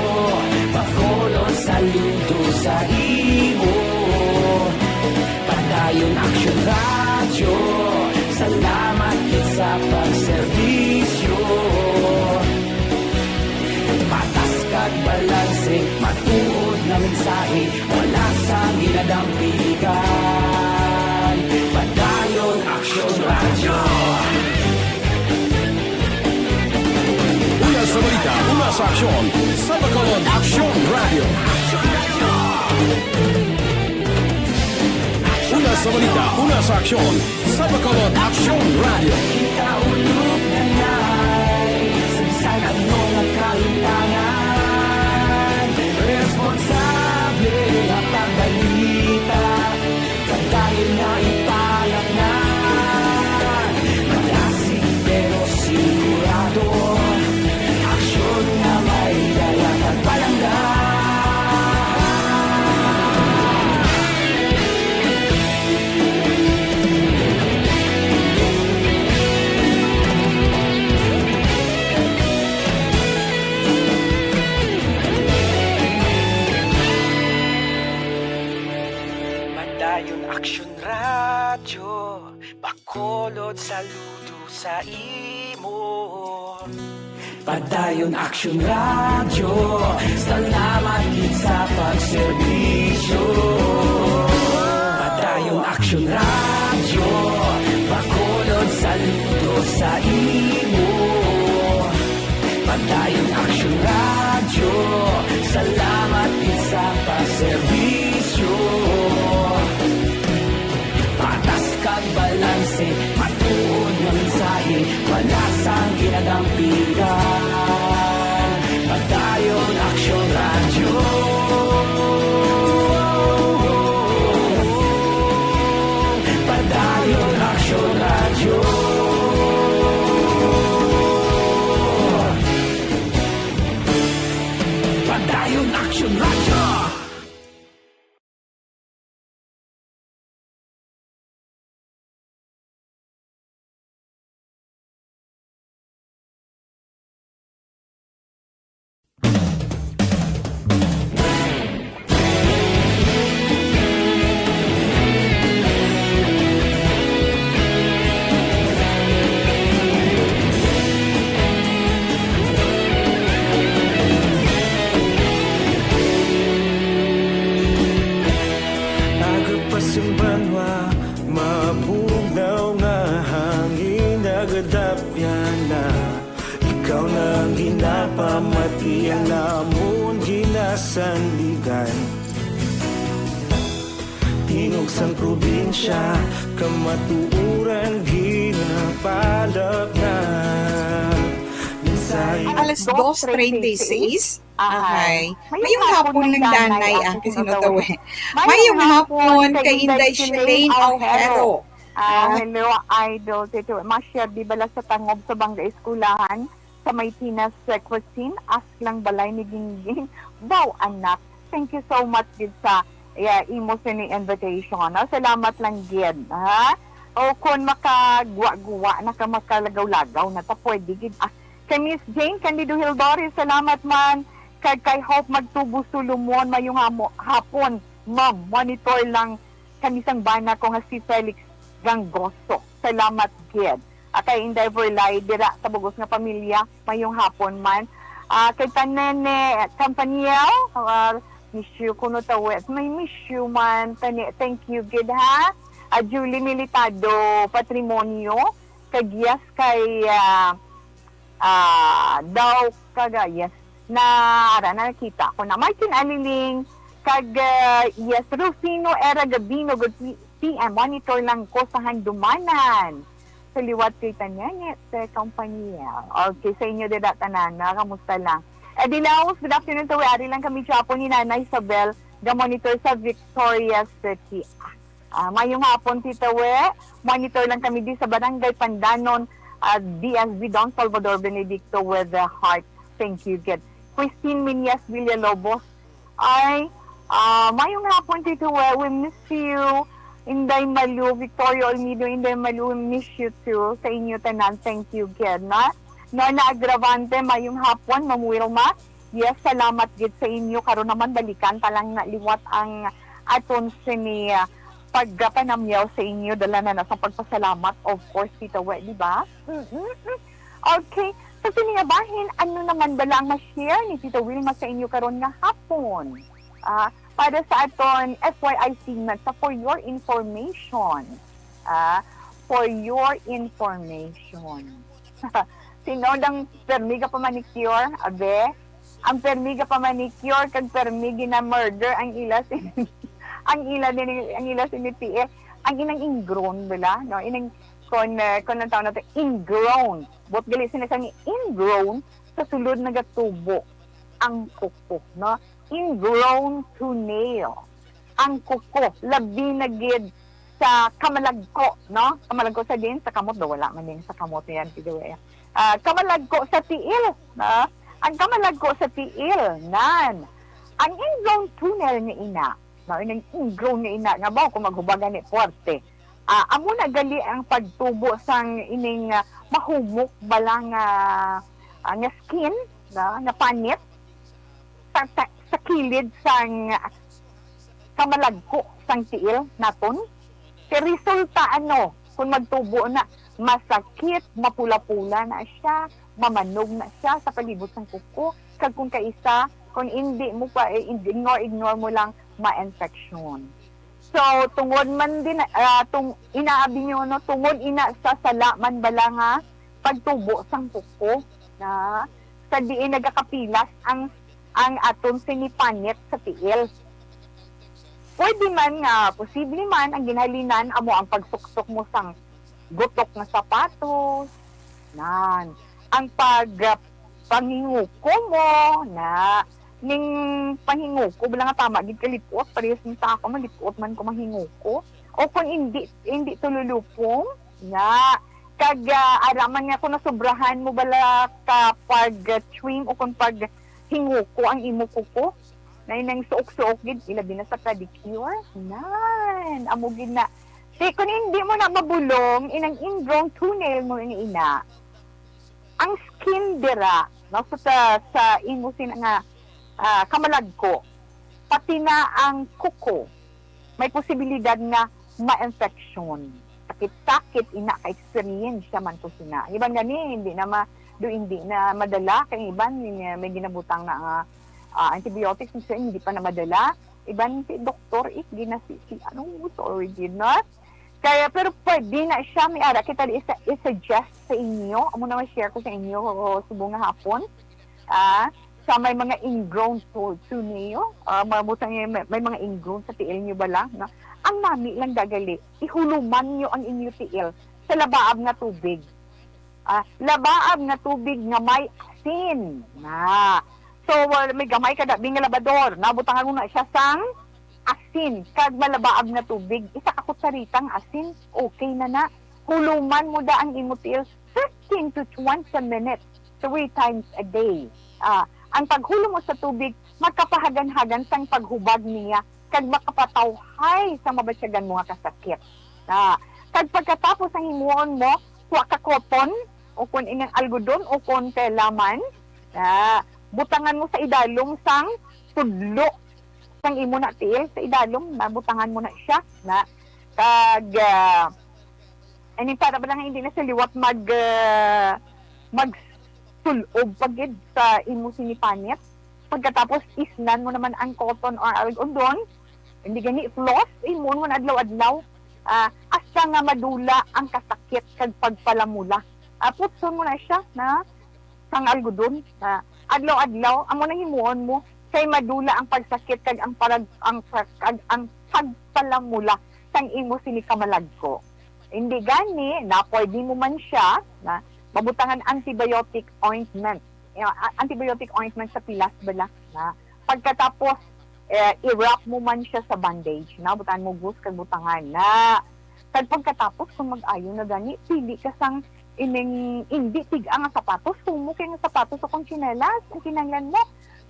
bakolon saludo sa imo. Padayon aksyon radyo, salamat sa pagserbisyo. Patas kag balanse, matuod na mensahe, wala sang ginadampigan. Padayon aksyon radyo.
Una sa balita, una sa aksyon, sa Bacolod Aksyon Radio. Una sa balita, una sa aksyon, sa Bacolod Aksyon Radio.
Kita ulog na na'y sinsan ang mga kahilangan. Responsable ang pagbalita, pagdahil na ipalak na. Malasig pero sigurado, aksyon na may dalang at palanggan. Padayon aksyon radyo, bakolod saludo sa imo. Padayon aksyon radyo, salamat gid sa pagserbisyo. Padayon aksyon radyo, bakolod saludo sa imo. Padayon aksyon radyo, salamat gid sa pagserbisyo. Patas kag balanse, matuod nga mensahe, wala sang ginadampigan. Padayon aksyon radyo. Padayon aksyon radyo. Padayon aksyon radyo.
sandigan. Tingog sang probinsya, kamatuuran ginapalap na.
Alas 2:36. Okay. Mayong hapon ng danay ang kasinutawi. Mayong hapon kay Inday Shalane Aujero.
Hello, Idol. Tito, ma-share di bala sa tangob sa Bangga Eskulahan sa Maytinas Cuisine. Ask lang balay ni Gingging. Wow, anak. Thank you so much gid sa imo sa ni invitation. Salamat lang gid. Ha? O kung makagwa-guwa na ka makalagaw-lagaw na ta pwede gid. Kay Miss Jane Candido Hildori, salamat man. Kay Hope Magtubo Sulumon, mayong hapon. Ma'am, monitor lang kanisang bana ko nga si Felix Gangoso. Salamat gid. Kay Endeavor Lai, dira sa bugos nga pamilya, mayong hapon man. Kay Tanene Campaniel, miss you kuno tawet. May miss you man. Thank you gid ha. Julie Militado Patrimonio, kay Gias kay daw kagayas na nakita ko na Martin Aliling kag yes Rufino Era Gabino good PM monitor lang ko sa handumanan sa liwat kay Tanyanet sa kompanya. Okay, sa inyo dida tanan, kamusta lang? Dilaos, good afternoon to ari lang kami Chapo ni Nanay Isabel the monitor sa Victoria City. Mayong hapon Tita We, monitor lang kami di sa Barangay Pandanon DSB Don Salvador Benedicto with the heart. Thank you, good. Christine Minyas Villalobos. Mayong hapon Tito we miss you. Inday Malu, Victoria Olmido, Inday Malu, we miss you too. Sa inyo tanan, thank you, good. Norna Agravante, mayong hapon, Ma'am Wilma. Yes, salamat gid sa inyo. Karon naman balikan talang naliwat ang aton sini pagpanamyaw sa inyo, dala na sa pagpasalamat, of course, Tita We, di ba? Okay, so siniyabahin, ano naman bala ang ma-share ni Tita Wilma sa inyo karon nga hapon? Para sa aton FYI segment, for your information. For your information. Sinodang permiga pa manicure, abe? Ang permiga pa manicure, kag permigi na murder, ang ila ang ila sinitiil, ang inang ingrown bala, no? Inang kon ang tawag natin ingrown. Bot gali sinasang ingrown sa sulod na gatubo ang kuko, no? Ingrown toenail. Ang kuko labi na gid sa kamalagko, no? Kamalagko sa din sa kamot do wala man din sa kamot yan tiduwe. Kamalagko sa tiil, no? Ang kamalagko sa tiil nan. Ang ingrown toenail ni ina na inang ingrown ni ina nga ba kung maghubagan ni forte. Amo na gali ang pagtubo sang ining mahumok balang nga skin na panit sa kilid sang kamalagko sang tiil naton. Kaya resulta kung magtubo na masakit, mapula-pula na siya, mamanog na siya sa palibot ng kuko. Kag kung kaisa, kung hindi mo pa, ignore mo lang ma-infection. So, tungod man din, inaabi nyo, tungod ina sa sala man bala nga pagtubo sang kuko, na sa diin nagakapilas ang aton sinipanit sa tiil. Pwede man nga, posible man, ang ginhalinan amo ang pagsuksok mo sang gutok na sapatos, nan. Ang panginguko mo, na, ning panginguko, bilang nga tama, gid kalipot, parehas ng tako, malipot man ko mahinguko. O kung hindi tululupong, na, kag araman nga kung nasubrahan mo bala ka pag-trim o kung pag-hinguko ang imo kuko, na inang suok-suok gid ilabi na sa pedicure nan amo gid na kung hindi mo na mabulong inang ingrown toenail mo ini ina ang skin dira no sa imo nga kamalagko pati na ang kuko may posibilidad na ma-infection sakit-sakit ina ka experience man ko sina iban gani hindi na madala kay iban may ginabutang na antibiotics hindi pa na madala. Iban si doktor ginasi anong sorry not. Kaya pero pwede na siya may ara kita i-suggest sa inyo. Amo na ma-share ko sa inyo subong nga hapon. sa may mga ingrown to niyo, mabutang may mga ingrown sa tiil niyo bala, no? Ang mami lang gagali, ihuluman niyo ang inyo tiil sa labaab nga tubig. Labaab nga tubig nga may asin. So, may gamay kada nga labador, nabutangan mo na siya sang asin, kag malabaab nga tubig, isa ka kutsaritang asin, okay na. Huluman mo da ang imo tiil 15 to 20 minutes, 3 times a day. Ang paghulong mo sa tubig, magkapahagan-hagan sang paghubag niya, kag makapatawhay sa mabatsyagan mo nga kasakit. Kag pagkatapos ang himuon mo, kuha ka cotton, o kung inang algodon, o kung telaman, butangan mo sa idalong sang tudlo sang imo na tiil, sa idalong, butangan mo na siya, kag, para ba lang hindi na sa liwat magsulob pagid sa imo sinipanit. Pagkatapos isnan mo naman ang cotton or algodon, hindi gani floss, imon mo na adlaw-adlaw, hasta nga madula ang kasakit kag pagpalamula. Putson mo na siya na sang algodon, adlaw-adlaw, amo na himuon mo kay madula ang pagsakit kag ang pagpalamula sang imo sinikamalagko. Hindi gani na pwede mo man siya na mabutangan antibiotic ointment. Antibiotic ointment sa pilas bala na pagkatapos i-wrap mo man siya sa bandage na butangan mo gus kag butangan na pagkatapos kung mag-ayo na gani pili ka sang ining hindi tiga nga sapatos sumo kay nga sapatos o kung tsinelas ang kinanglan mo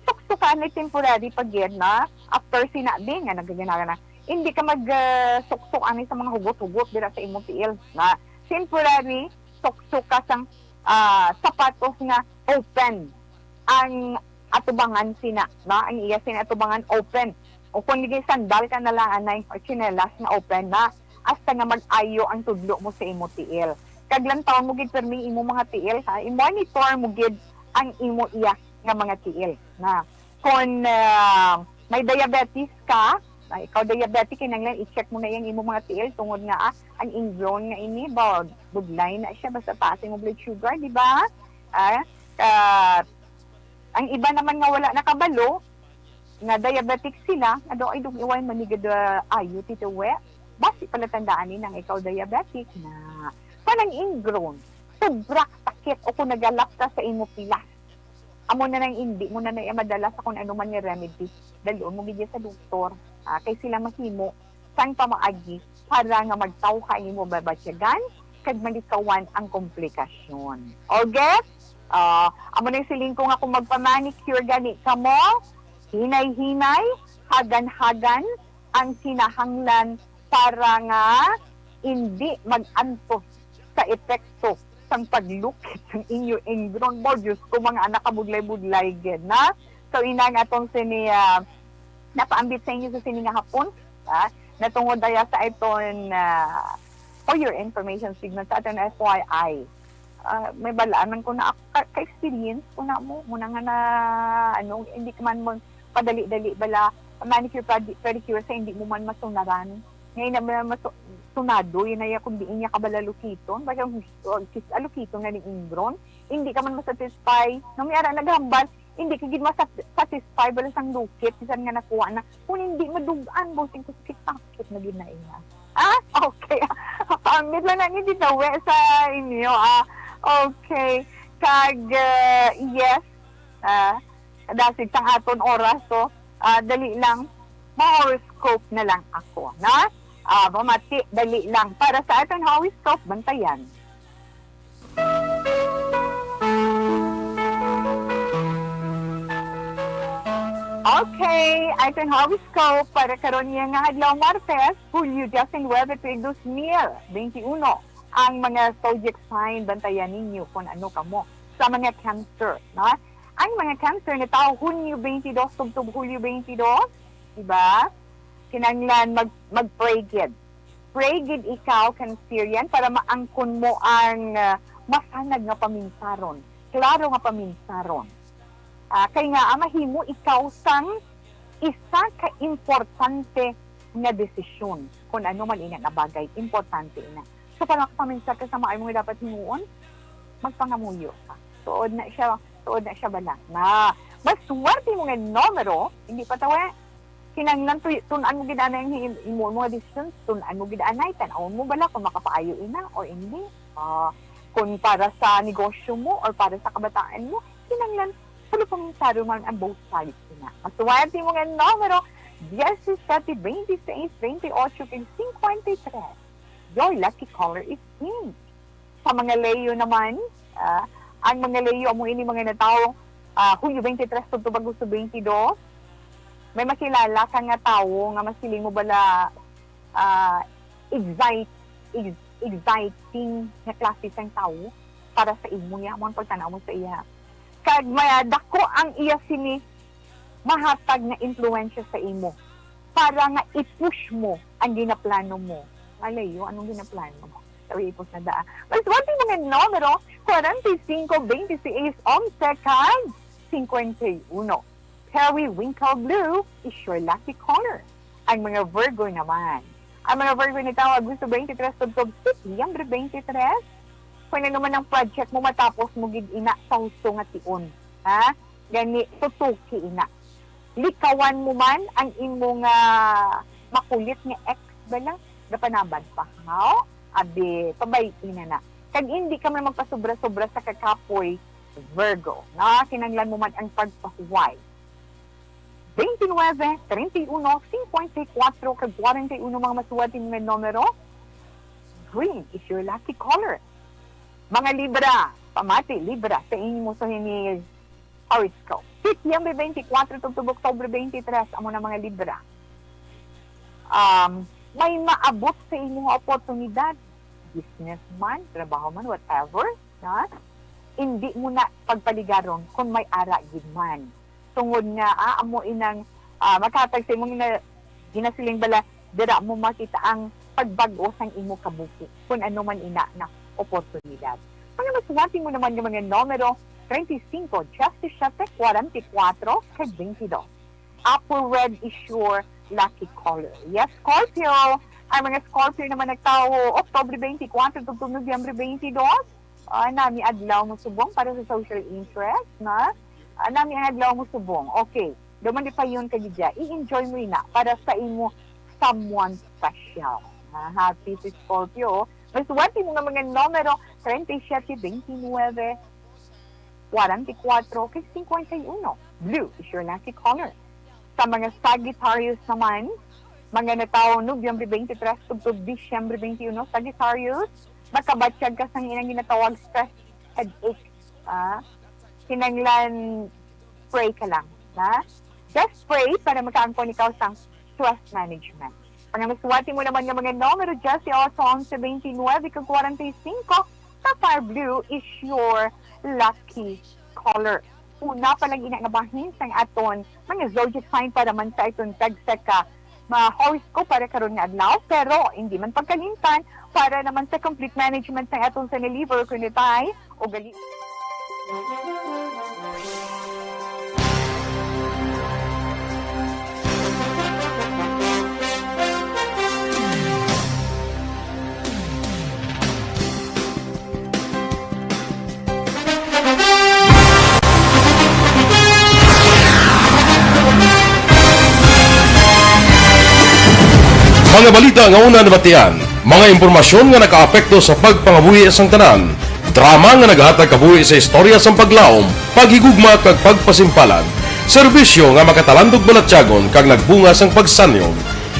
suksukan na temporary pagyan na after sinabi nga nagaganaga na hindi ka mag-suksok sa mga hugot-hugot dira sa imong tiil na temporary suksok ka sang sapatos nga open ang atubangan sina ang iya sina atubangan open o kung ligay sandal ka na lang anay o tsinelas nga open na hasta nga mag-ayo ang tudlo mo sa imo tiil kaglan taon mo gid permi imo mga tiil i-monitor mo gid ang imo iya nga mga tiil na kung may diabetes ka ikaw diabetic kinanglan i-check mo na yung imo mga tiil tungod nga ang ingrown nga ini budlay na siya basta taas mo blood sugar di ba ang iba naman nga wala nakabalo nga diabetic sila ado ay iway manigad ayo tituwe basi pala tandaan ni nang ikaw diabetic na panang ingrown sobra sakit o kung nagalap ka sa imo pilas amo na nang hindi mo na madalas sa kung ano man ni remedy dalon mo gid sa doktor kay sila mahimo sang pamaagi para nga magtaw ka imo babatyagan kag malikawan ang komplikasyon okay amo na siling ko nga kung magpa-manicure gani kamo hinay-hinay hagan-hagan ang sinahanglan para nga hindi mag-antos sa epekto sang paglukit ng inyo ingrown mo Diyos ko mga anak kabudlay-budlay gid na so ina nga atong sini napaambit sa inyo sa sini nga hapon natungod daya sa iton for your information signal sa aton FYI may balaan ko na ka-experience ko na mo muna nga na hindi ka man mo padali-dali bala manicure pedicure sa hindi mo man masunaran ngayon na masunado yun na kung diin niya kabalalukiton baka alukiton nga ng ingrown hindi ka man masatisfy no may ara naghambal hindi ka gid masatisfy bala sang lukit bisan nga nakuha na kung hindi madugaan bosing ko sakit na gid na iya okay pamit lang na ni dito sa inyo okay kag yes dasig sang aton oras so dali lang horoscope na lang ako na mamati dali lang para sa aton horoscope bantayan okay aton horoscope para karon nga adlaw Martes Hulyo 19 tuig 2021 ang mga zodiac sign bantayan ninyo kung ano kamo sa mga Cancer no ang mga Cancer na tao Hunyo 22 tubtub Hulyo 22 diba kinanglan mag-pray gid ikaw Cancerian para maangkon mo ang masanag nga paminsaron klaro nga paminsaron kay nga mahimo ikaw sang isa ka importante nga desisyon kung ano man ina nga bagay importante ina so para paminsar ka sa maay mo dapat himuon magpangamuyo ka tuod na siya bala na Mas swerte mo nga numero, hindi pa tawa, kinanglan tunan mo gidanay ang imo mga decisions, tunan mo gidanay, tanawon mo bala kung makapaayo ina o hindi. Kung para sa negosyo mo or para sa kabataan mo, kinanglan, pulo pang saruman ang both sides ina. Mas swerte mo nga numero, 17, 26, 28, 53. Your lucky color is pink. Sa mga Leo naman, ang mga Leo mo ini mga natao, Hulyo 23 to bago sa 22, may makilala ka nga tao nga masiling mo bala exciting na klase sang tao para sa imo niya, mo ang pagtanaw mo sa iya. Kag may dako ang iya sini mahatag na influensya sa imo para nga i-push mo ang ginaplano mo. Malayo, anong ginaplano mo? Sabi ipos na daan. Mas wati mga numero, 45, 26, 11, 51. Periwinkle blue is your lucky color. Ang mga Virgo naman. Ang mga Virgo na tawag gusto 23 tubtob Setyembre 23. Kung na naman ang project mo matapos mo gid ina sa husto nga tion. Ha? Gani tutuki ina. Likawan mo man ang imong makulit nga ex bala dapanabad pa. How? Abi, pabayin na. Kag hindi ka man magpasobra-sobra sa kakapoy, Virgo, na kinanglan mo man ang pagpahuway. 29, 31, 54, kag 41 mga masuwatin ng numero. Green is your lucky color. Mga Libra, pamati, Libra, sa inyo mo sa hini horoscope. Setyembre 24 to Oktubre 23, amo na mga Libra. May maabot sa inyong oportunidad, businessman, trabaho man, whatever, na? Hindi mo na pagpaligaron kung may ara gid man. Tungod nga, amo inang makatag sa imong ginasiling bala, dira mo makita ang pagbago sang imo kabuki kung ano man ina na oportunidad. Mga masuwati mo naman yung mga numero, 35, Justice 44, kag 22. Apple red is your lucky color. Yes, Scorpio. Ang mga Scorpio naman nagtao Oktubre 24 to Nobyembre 22. Nami adlaw mo subong para sa social interest, na? Nami adlaw mo subong. Okay. Duman di pa yun kagidya. I-enjoy mo ina para sa imo someone special. Happy si Scorpio. Mas wati mo nga mga numero 37, 29, 44, kay 51. Blue is your lucky color. Sa mga Sagittarius naman, mga natao Nobyembre 23 to Disyembre 21, Sagittarius, makabatsyag ka sa inang ginatawag stress, headache. Kinanglan, pray ka lang. Just pray para makaangkon ikaw sa stress management. Pag masuwati mo naman ng mga numero, just also 29, 45, sapphire blue is your lucky color. Una pa lang inangabahin sang aton mga zodiac sign para man sa itong tagsaka ma-horoscope para karon nga adlaw, pero hindi man pagkalintan para naman sa complete management sang aton sa liver kuno tay o gali.
Mga balita nga una nabatian, mga impormasyon nga nakaapekto sa pagpangabuhi sang tanan, drama nga naghatag kabuhi sa istorya sang paglaom, paghigugma kag pagpasimpalan, serbisyo nga makatalandog balatyagon kag nagbunga sang pagsanyog,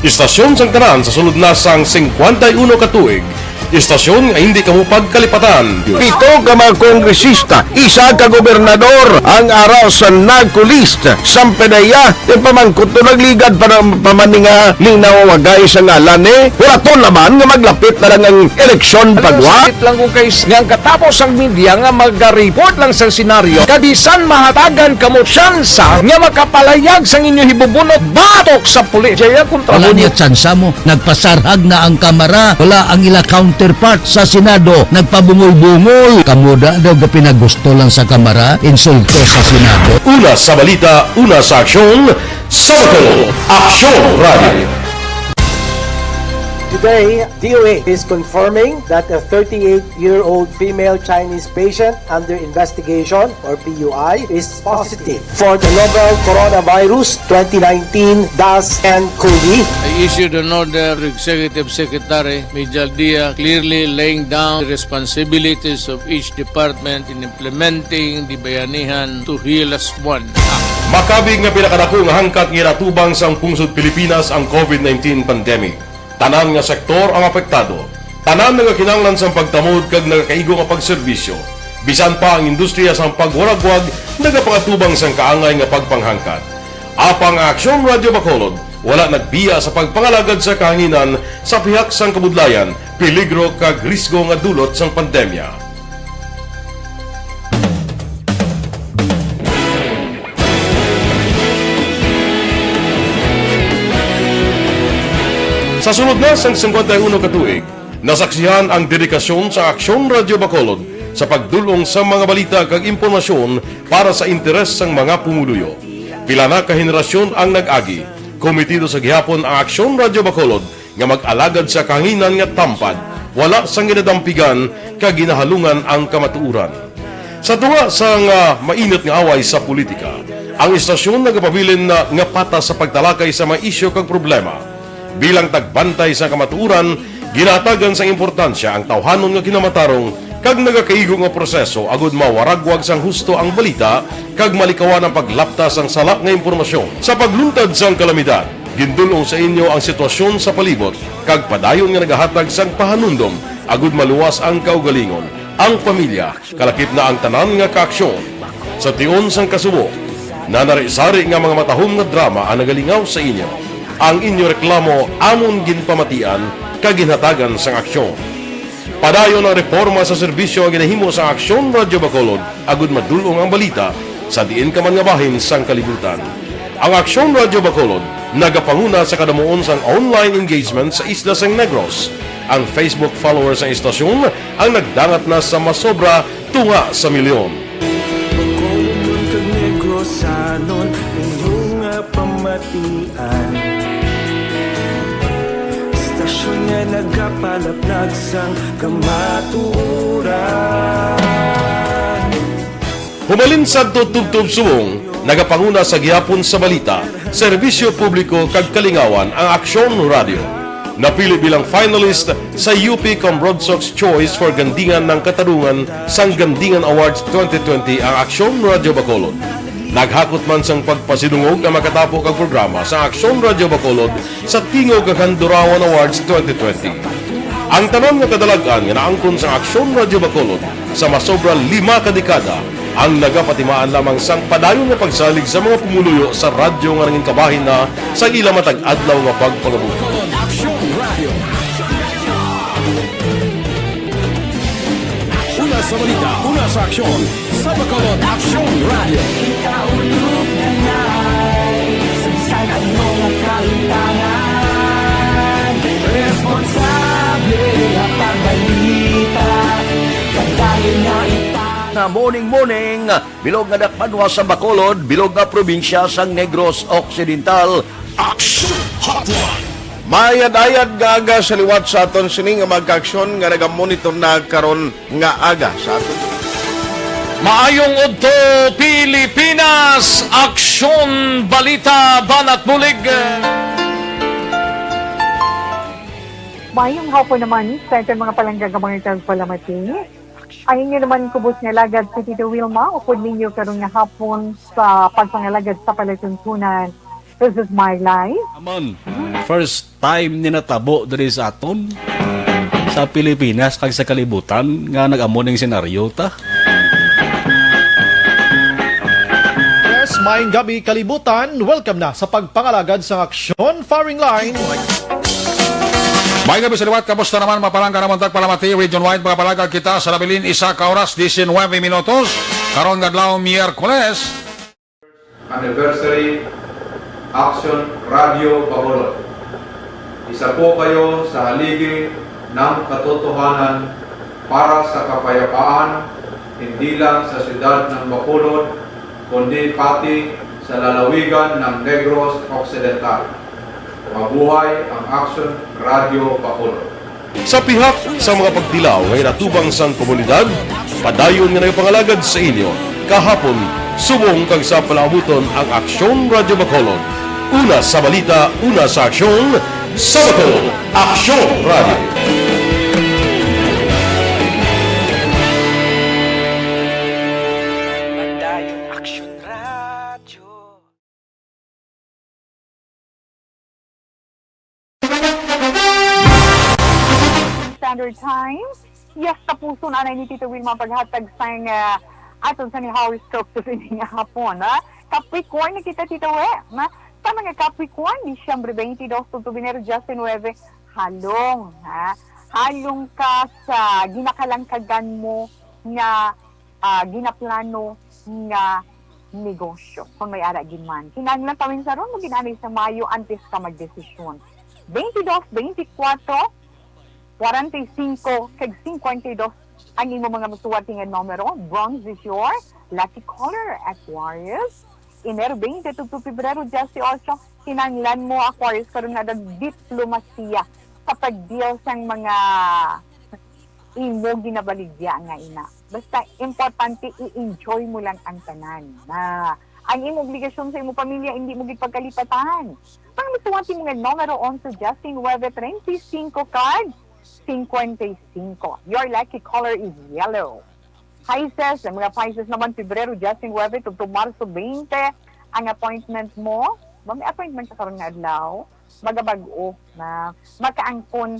istasyon sang tanan sa sulod na sang 51 katuig, istasyon nga hindi kamo pagkalipatan.
7 ka mga kongresista, 1 ka gobernador ang araw sa nagkulist sa PDEA yung pamangkot to nagligad para pamaninga linaw wagay sa ngalan walaton naman nga maglapit na lang ang eleksyon pagwa.
Sakit lang kung kays nga katapos ang media nga mag-report lang sa senaryo kadisan mahatagan kamo tsansa nga makapalayag sa inyo hibubunot batok sa pulis. Jaya kontra
Wala niya tsansa mo, nagpasarhag na ang kamera, wala ang ila counterpart sa Senado, nagpabungol-bungol. Kamuda daw ga pinagusto lang sa kamera, insulto sa Senado.
Una sa balita, una sa aksyon, Sabado, Aksyon Radio.
Today, DOA is confirming that a 38-year-old female Chinese patient under investigation, or PUI, is positive for the novel coronavirus 2019 DAS-CoV.
I issued an order to Executive Secretary Major Dia clearly laying down the responsibilities of each department in implementing the Bayanihan to Heal as One Act.
Makabig nga pinakadako nga hangkat nga natubang sang pungsod Pilipinas ang COVID-19 pandemic. Tanan nga sektor ang apektado. Tanan nga kinahanglan sang pagtamod kag nagakaigo nga pagserbisyo. Bisan pa ang industriya sang pagwaragwag nagapangatubang sang kaangay nga pagpanghangkat. Apang Aksyon Radio Bacolod wala nagbiya sa pagpangalagad sa kahanginan sa pihak sang kabudlayan, peligro kag risgo nga dulot sang pandemya. Sa sunod na sang 51 katuig, nasaksihan ang dedikasyon sa Aksyon Radio Bacolod sa pagdulong sa mga balita kag impormasyon para sa interes sang mga pumuluyo. Pila na ka henerasyon ang nag-agi, komitido sa gihapon ang Aksyon Radio Bacolod nga mag-alagad sa kahanginan nga tampad, wala sang ginadampigan kag ginahalungan ang kamatuuran. Sa tuwa sang mainit nga away sa politika, ang istasyon nagapabilin na nga patas sa pagtalakay sa mga isyu kag problema. Bilang tagbantay sa kamatuuran, ginatagan sa importansya ang tawhanon nga kinamatarong kag nagakaigo nga proseso agud mawaragwag sang husto ang balita kag malikawan ang paglapta sang sala nga impormasyon. Sa pagluntad sang kalamidad, gindulong sa inyo ang sitwasyon sa palibot kag padayon nga nagahatag sang pahanundom agud maluwas ang kaugalingon, ang pamilya, kalakip na ang tanan nga kaaksyon. Sa tion sang kasubo, nanari-sari nga mga matahom nga drama ang nagalingaw sa inyo. Ang inyo reklamo amon ginpamatian kag ginhatagan sang aksyon. Padayon ang reforma sa serbisyo nga ginahimo sa Aksyon Radio Bacolod agud madulong ang balita sa diin ka man nga bahin sang kalibutan. Ang Aksyon Radio Bacolod nagapanguna sa kadamuon sang online engagement sa isla sang Negros. Ang Facebook followers sa istasyon ang nagdangat na sa masobra tunga sa milyon.
Bacolod kag Negros anon inyong pamatian. Stasyon nga nagapalaplag sang kamaturan.
Humalin sa tutub-tub suwong, nagapanguna sa gihapon sa balita, serbisyo publiko kag kalingawan ang Aksyon Radio. Napili bilang finalist sa UP Combrodsok's Choice for Gandingan ng Katarungan sang Gandingan Awards 2020 ang Aksyon Radio Bacolod. Naghakot man sang pagpasidungog ang makatapo kag programa sa Aksyon Radio Bacolod sa Tingog kag Handurawan Awards 2020. Ang tanan nga kadalagan nga naangkon sa Aksyon Radio Bacolod sa masobra 5 ka dekada ang nagapatimaan lamang sang padayon nga pagsalig sa mga pumuluyo sa radyo nga nanging kabahin na sa ila matag adlaw nga pagpangabuhi.
Una sa balita, una sa aksyon, sa Bacolod Aksyon Radio.
Ikaulog na na'y Sansan ang mga kaintangan. Responsable ang pagbalita. Kagaling na
Na morning, bilog nga dakpanwa sa Bacolod, bilog nga probinsya sang Negros Occidental.
Action Hotline!
Mayad-ayad nga aga sa liwat sa aton sining nga magka-aksyon nga nagamonitor na karon nga aga sa aton.
Maayong udto Pilipinas, Aksyon Balita Banat Bulig.
Mayong hapon naman sa itong mga palanggang mga palamati. Ayun nyo naman kubos nga lagad si Tito Wilma. Upod ninyo karong nga hapon sa pagpangalagad sa palatuntunan. This is my life.
Amon, first time ni natabo diri sa aton sa Pilipinas kag sa kalibutan nga nag-amo ning senaryo ta.
Yes, maayong gabi kalibutan. Welcome na sa pagpangalagad sa Aksyon Firing Line.
May gabi sa liwat, kamusta naman mapalangga naman tagpalamati, region-wide mga palagag kita sa labilin isa ka oras, 19 minutos, karon gadlaw Miyerkules.
Anniversary Aksyon Radio Bacolod. Isa po kayo sa haligi ng katotohanan para sa kapayapaan, hindi lang sa siyudad ng Bacolod, kundi pati sa lalawigan ng Negros Occidental. Mabuhay ang Action Radio Bacolod.
Sa pihak sa mga pagtilaw ngay natubang sang komunidad, padayon nga nagpangalagad sa inyo. Kahapon, subong kag sa palabuton ang Aksyon Radio Bacolod. Una sa balita, una sa aksyon, sa Bacolod, Aksyon Radio.
Standard Time. Yes, tapuso na ni Tito Wilma paghatag sa aton sa ni horoscope to sining hapon. Capricorn na kita Tito We. Sa mga Capricorn, Disyembre 22 to Binero Justin 9, halong. Halong ka sa ginakalangkagan mo nga ginaplano nga negosyo. Kung may aragin man. Kinanglan tawin sa ron, mo ginanay sa Mayo antes ka magdesisyon. 22, 24, 45 kag 52 ang imo mga masuwati nga numero. Bronze is your lucky color, Aquarius. Enero 20 to Pebrero 18, kinanglan mo Aquarius karon nga diplomasiya sa pagdeal sang mga imo ginabaligya nga ina. Basta importante i-enjoy mo lang ang tanan. Ang imo obligasyon sa imo pamilya hindi mo gid pagkalipatan. Pang masuwati mo nga numero 11 Justin 9 35 card 55. Your lucky color is yellow. Pisces, ang mga Pisces naman, Pebrero, Justin 9, to Marso 20, ang appointment mo, may appointment sa karon nga adlaw, magabago na makaangkon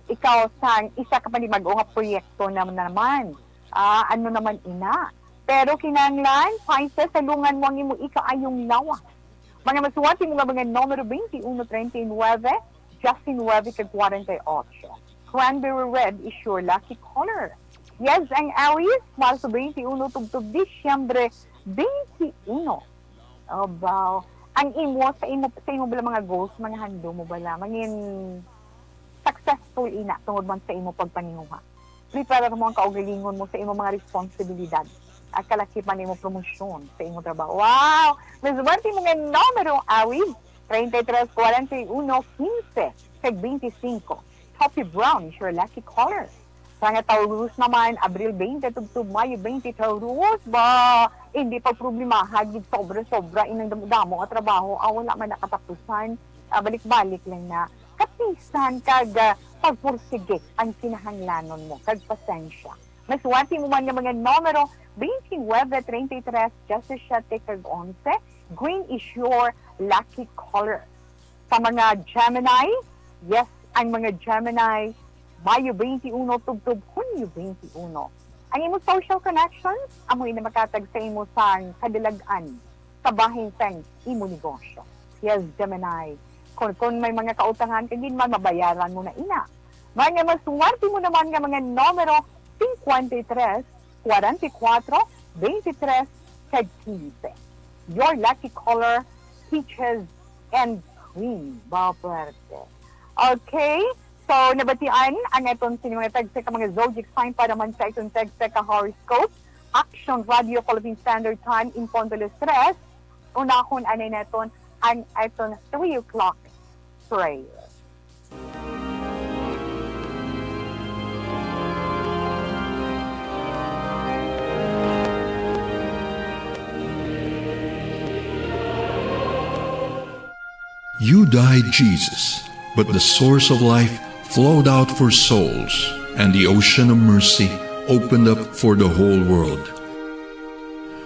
ikaw sa isa ka pa ni mag-o nga proyekto naman. Ano naman ina. Pero kinanglan, Pisces, salungan mo ang imo ikaayong lawa. Mga masuwati mo nga mga numero 21, 39, Justin 9, 48. Cranberry red is your lucky color. Yes, ang Aries, Marso 21, tugtog Disyembre 21. About, ang imo sa imo bala mga goals, mga hando mo bala, mangin successful ina tungod man sa imo pagpaninguha. Prepare mo ang kaugalingon mo sa imo mga responsibilidad. At kalakipan imo promosyon sa imo trabaho. Wow! Maswerte mo nga numero, Aries, 33, 41, 15, kag 25. Coffee brown is your lucky color. Sa nga Taurus naman, Abril 20 to Mayo 20, Taurus ba? Hindi pa problema, hagid sobra-sobra inang damo at trabaho, wala man nakatapusan, balik-balik lang na. Kapisan kag pagpursige ang kinahanglanon mo, kag pasensya. Maswati mo man nga mga numero 29, 33, Justice 7, kag 11, green is your lucky color. Sa mga Gemini, yes, ang mga Gemini, Mayo 21, tugtog Hunyo 21. Ang imo social connections, amoy na makatag sa imo sang kadalagan sa bahin sang imo negosyo. Yes, Gemini. Kung may mga kautangan ka din man, mabayaran mo na ina. Mga masuwerte mo naman nga mga numero 53, 44, 23, kag 15. Your lucky color, peaches and cream. Baperte. Okay, so nabatian ang itong mga tagsa ka mga zodiac sign para man sa itong tagsa ka horoscope. Action Radio Philippine Standard Time in Pondoles 3. Unahon anay naton ang itong 3 o'clock prayer.
You died, Jesus, but the source of life flowed out for souls, and the ocean of mercy opened up for the whole world.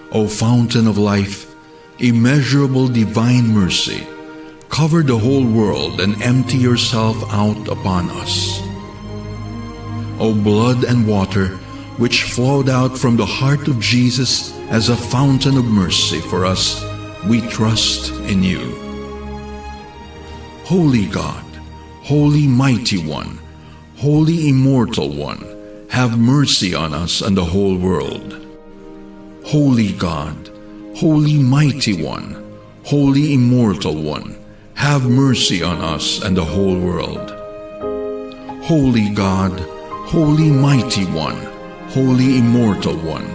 O fountain of life, immeasurable divine mercy, cover the whole world and empty yourself out upon us. O blood and water, which flowed out from the heart of Jesus as a fountain of mercy for us, we trust in you. Holy God, Holy Mighty One, Holy Immortal One, have mercy on us and the whole world. Holy God, Holy Mighty One, Holy Immortal One, have mercy on us and the whole world. Holy God, Holy Mighty One, Holy Immortal One,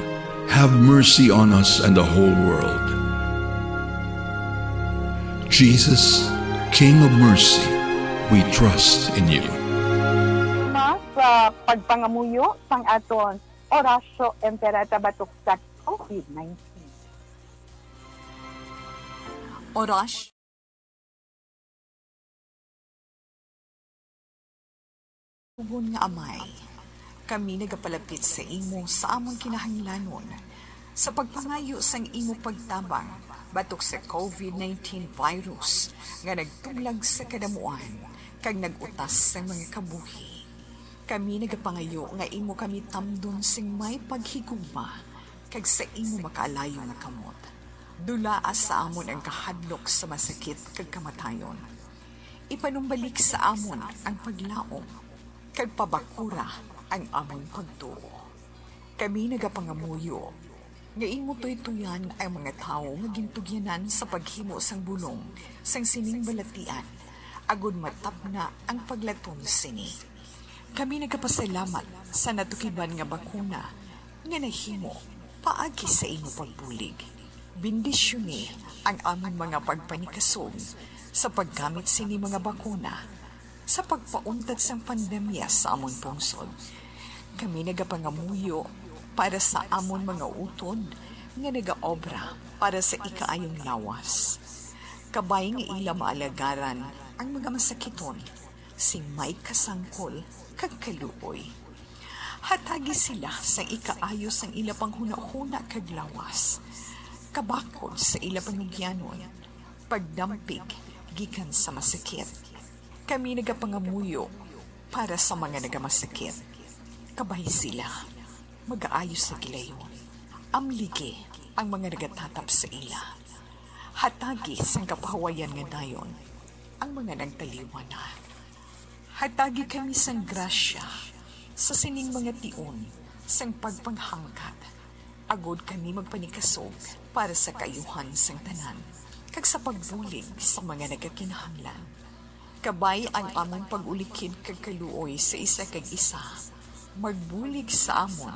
have mercy on us and the whole world. Jesus, King of mercy, we trust in you.
Sa pagpangamuyo sang aton orasyo emperata batok sa COVID-19.
Orasyo Tugon nga amay, kami nagapalapit sa imo sa among kinahanglanon sa pagpangayo sang imo pagtabang batok sa COVID-19 virus nga nagtuglag sa kadamuan kag nagutas sa mga kabuhi. Kami nagapangayo nga imo kami tamdon sing may paghigugma kag sa imo makaalayo nga kamot. Dulaas sa amon ang kahadlok sa masakit kag kamatayon. Ipanumbalik sa amon ang paglaom kag pabakura ang amon pagtuo. Kami nagapangamuyo nga imo tuytuyan ang mga tao nga gintugyanan sa paghimo sang bulong sang sining balatian agud matapna ang paglatom sini. Kami nagapasalamat sa natukiban nga bakuna nga nahimo paagi sa imo pagbulig. Bendisyoni ang aming mga pagpanikasog sa paggamit sini mga bakuna sa pagpauntad sang pandemya sa amon pungsod. Kami nagapangamuyo para sa amon mga utod nga nagaobra para sa ikaayong lawas. Kabay nga ila maalagaran ang mga masakiton sing may kasangkol kag kaluoy. Hatagi sila sa ikaayo sang ila panghuna-huna kag lawas. Kabakod sa ila panugyanon, pagdampig gikan sa masakit. Kami nagapangamuyo para sa mga nagamasakit. Kabay sila, mag-aayos sa gilayon. Amligi ang mga nagatatap sa ila. Hatagi sang kapahawayan nga dayon ang mga nagtaliwana. Hatagi kami sang grasya sa sining mga tion sang pagpanghangkat. Agod kami magpanikasog para sa kayuhan sang tanan kag sa pagbulig sa mga nagakinahanglan. Kabay ang among pag-ulikid kag kaluoy sa isa kag isa, magbulig sa amon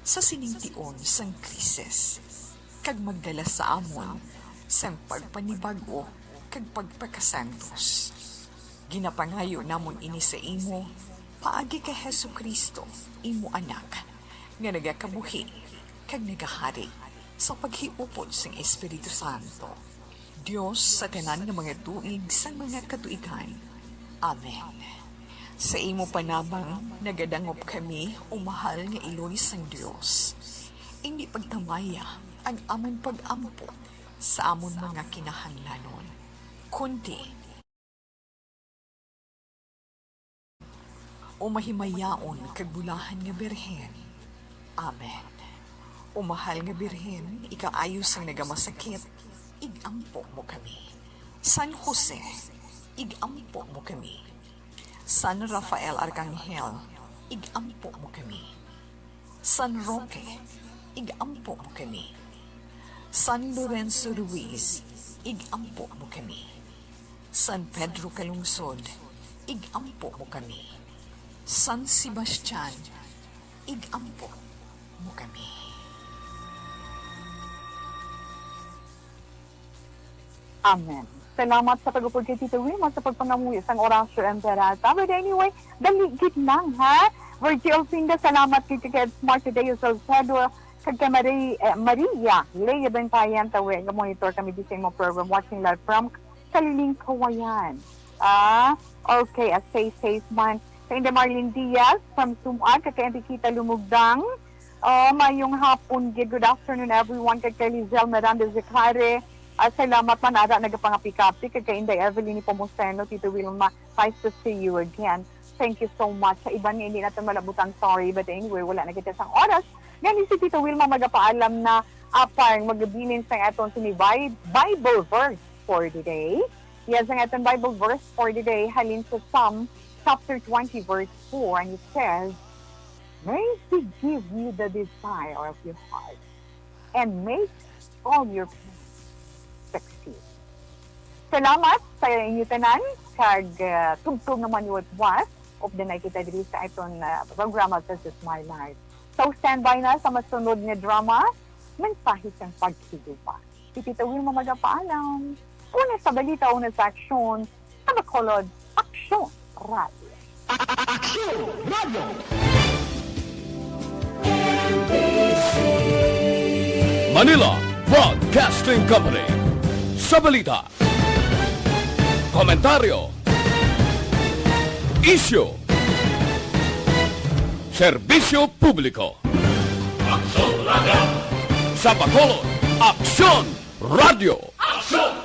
sa sining-tion sang krisis, kag magdala sa amon sang pagpanibag-o kag pagpakasantos. Ginapangayo namon ini sa imo, paagi kay Hesukristo, imo anak, nga nagakabuhi kag nagahari sa paghiupod sang Espiritu Santo. Diyos sa tanan ng mga tuig sa mga katuigan. Amen. Sa imo panabang, nagadangop kami, umahal nga Iloy sang Diyos. Hindi pagtamaya ang amon pag-ampo sa amon mga kinahanglanon. Kundi, umahimayaon kag bulahan nga Birhen. Amen. Umahal nga Birhen, ikaayos ang nagamasakit, igampo mo kami. San Jose, igampo mo kami. San Rafael Arcangel, igampo mo kami. San Roque, igampo mo kami. San Lorenzo Ruiz, igampo mo kami. San Pedro Calungsod, igampo mo kami. San Sebastian, igampo mo kami.
Amen. Salamat sa pag-upod kay Tito Wilma sa pagpangamuyo sang orasyo emperata. But anyway, daligid lang ha. Virgil Pinda, salamat kay Ked Smart Today sa Salcedo. Kag kay Maria, Leia Bentayan, tawe, monitor kami di sa imong program, watching live from Kaliling, Kawayan. Okay, a safe man. Sa Inda Marlene Diaz from Sumad, kay Kita Lumugdang. Mayong hapon, good afternoon everyone. Kay Lizel Miranda Zicare. Salamat man ara nagapangapikapi kay Inday Evelyn Pomoceno, Tito Wilma, nice to see you again. Thank you so much. Sa iba nga hindi natin malabutan, sorry, but anyway, wala na kita sang oras. Ngayon si Tito Wilma magapaalam na apang magabilin sa aton sini Bible verse for the day. Yes, ang aton Bible verse for the day halin sa Psalm chapter 20 verse 4, and it says, "May He give you the desire of your heart and make all your succeed." Salamat sa inyo tanan kag tugtog naman yung was of the night kita diri sa iton programa sa This Is My Life. So standby na sa masunod nga drama, mensahe sang pagkigupa. Si Tito Wilma magapaalam. Una sa balita, una sa aksyon, sa Bacolod, Aksyon Radio.
Aksyon Radio!
Manila Broadcasting Company. Sa balita, komentaryo, issue, serbisyo publiko. Aksyon Radio! Sa Bacolod, Aksyon Radio! Aksyon!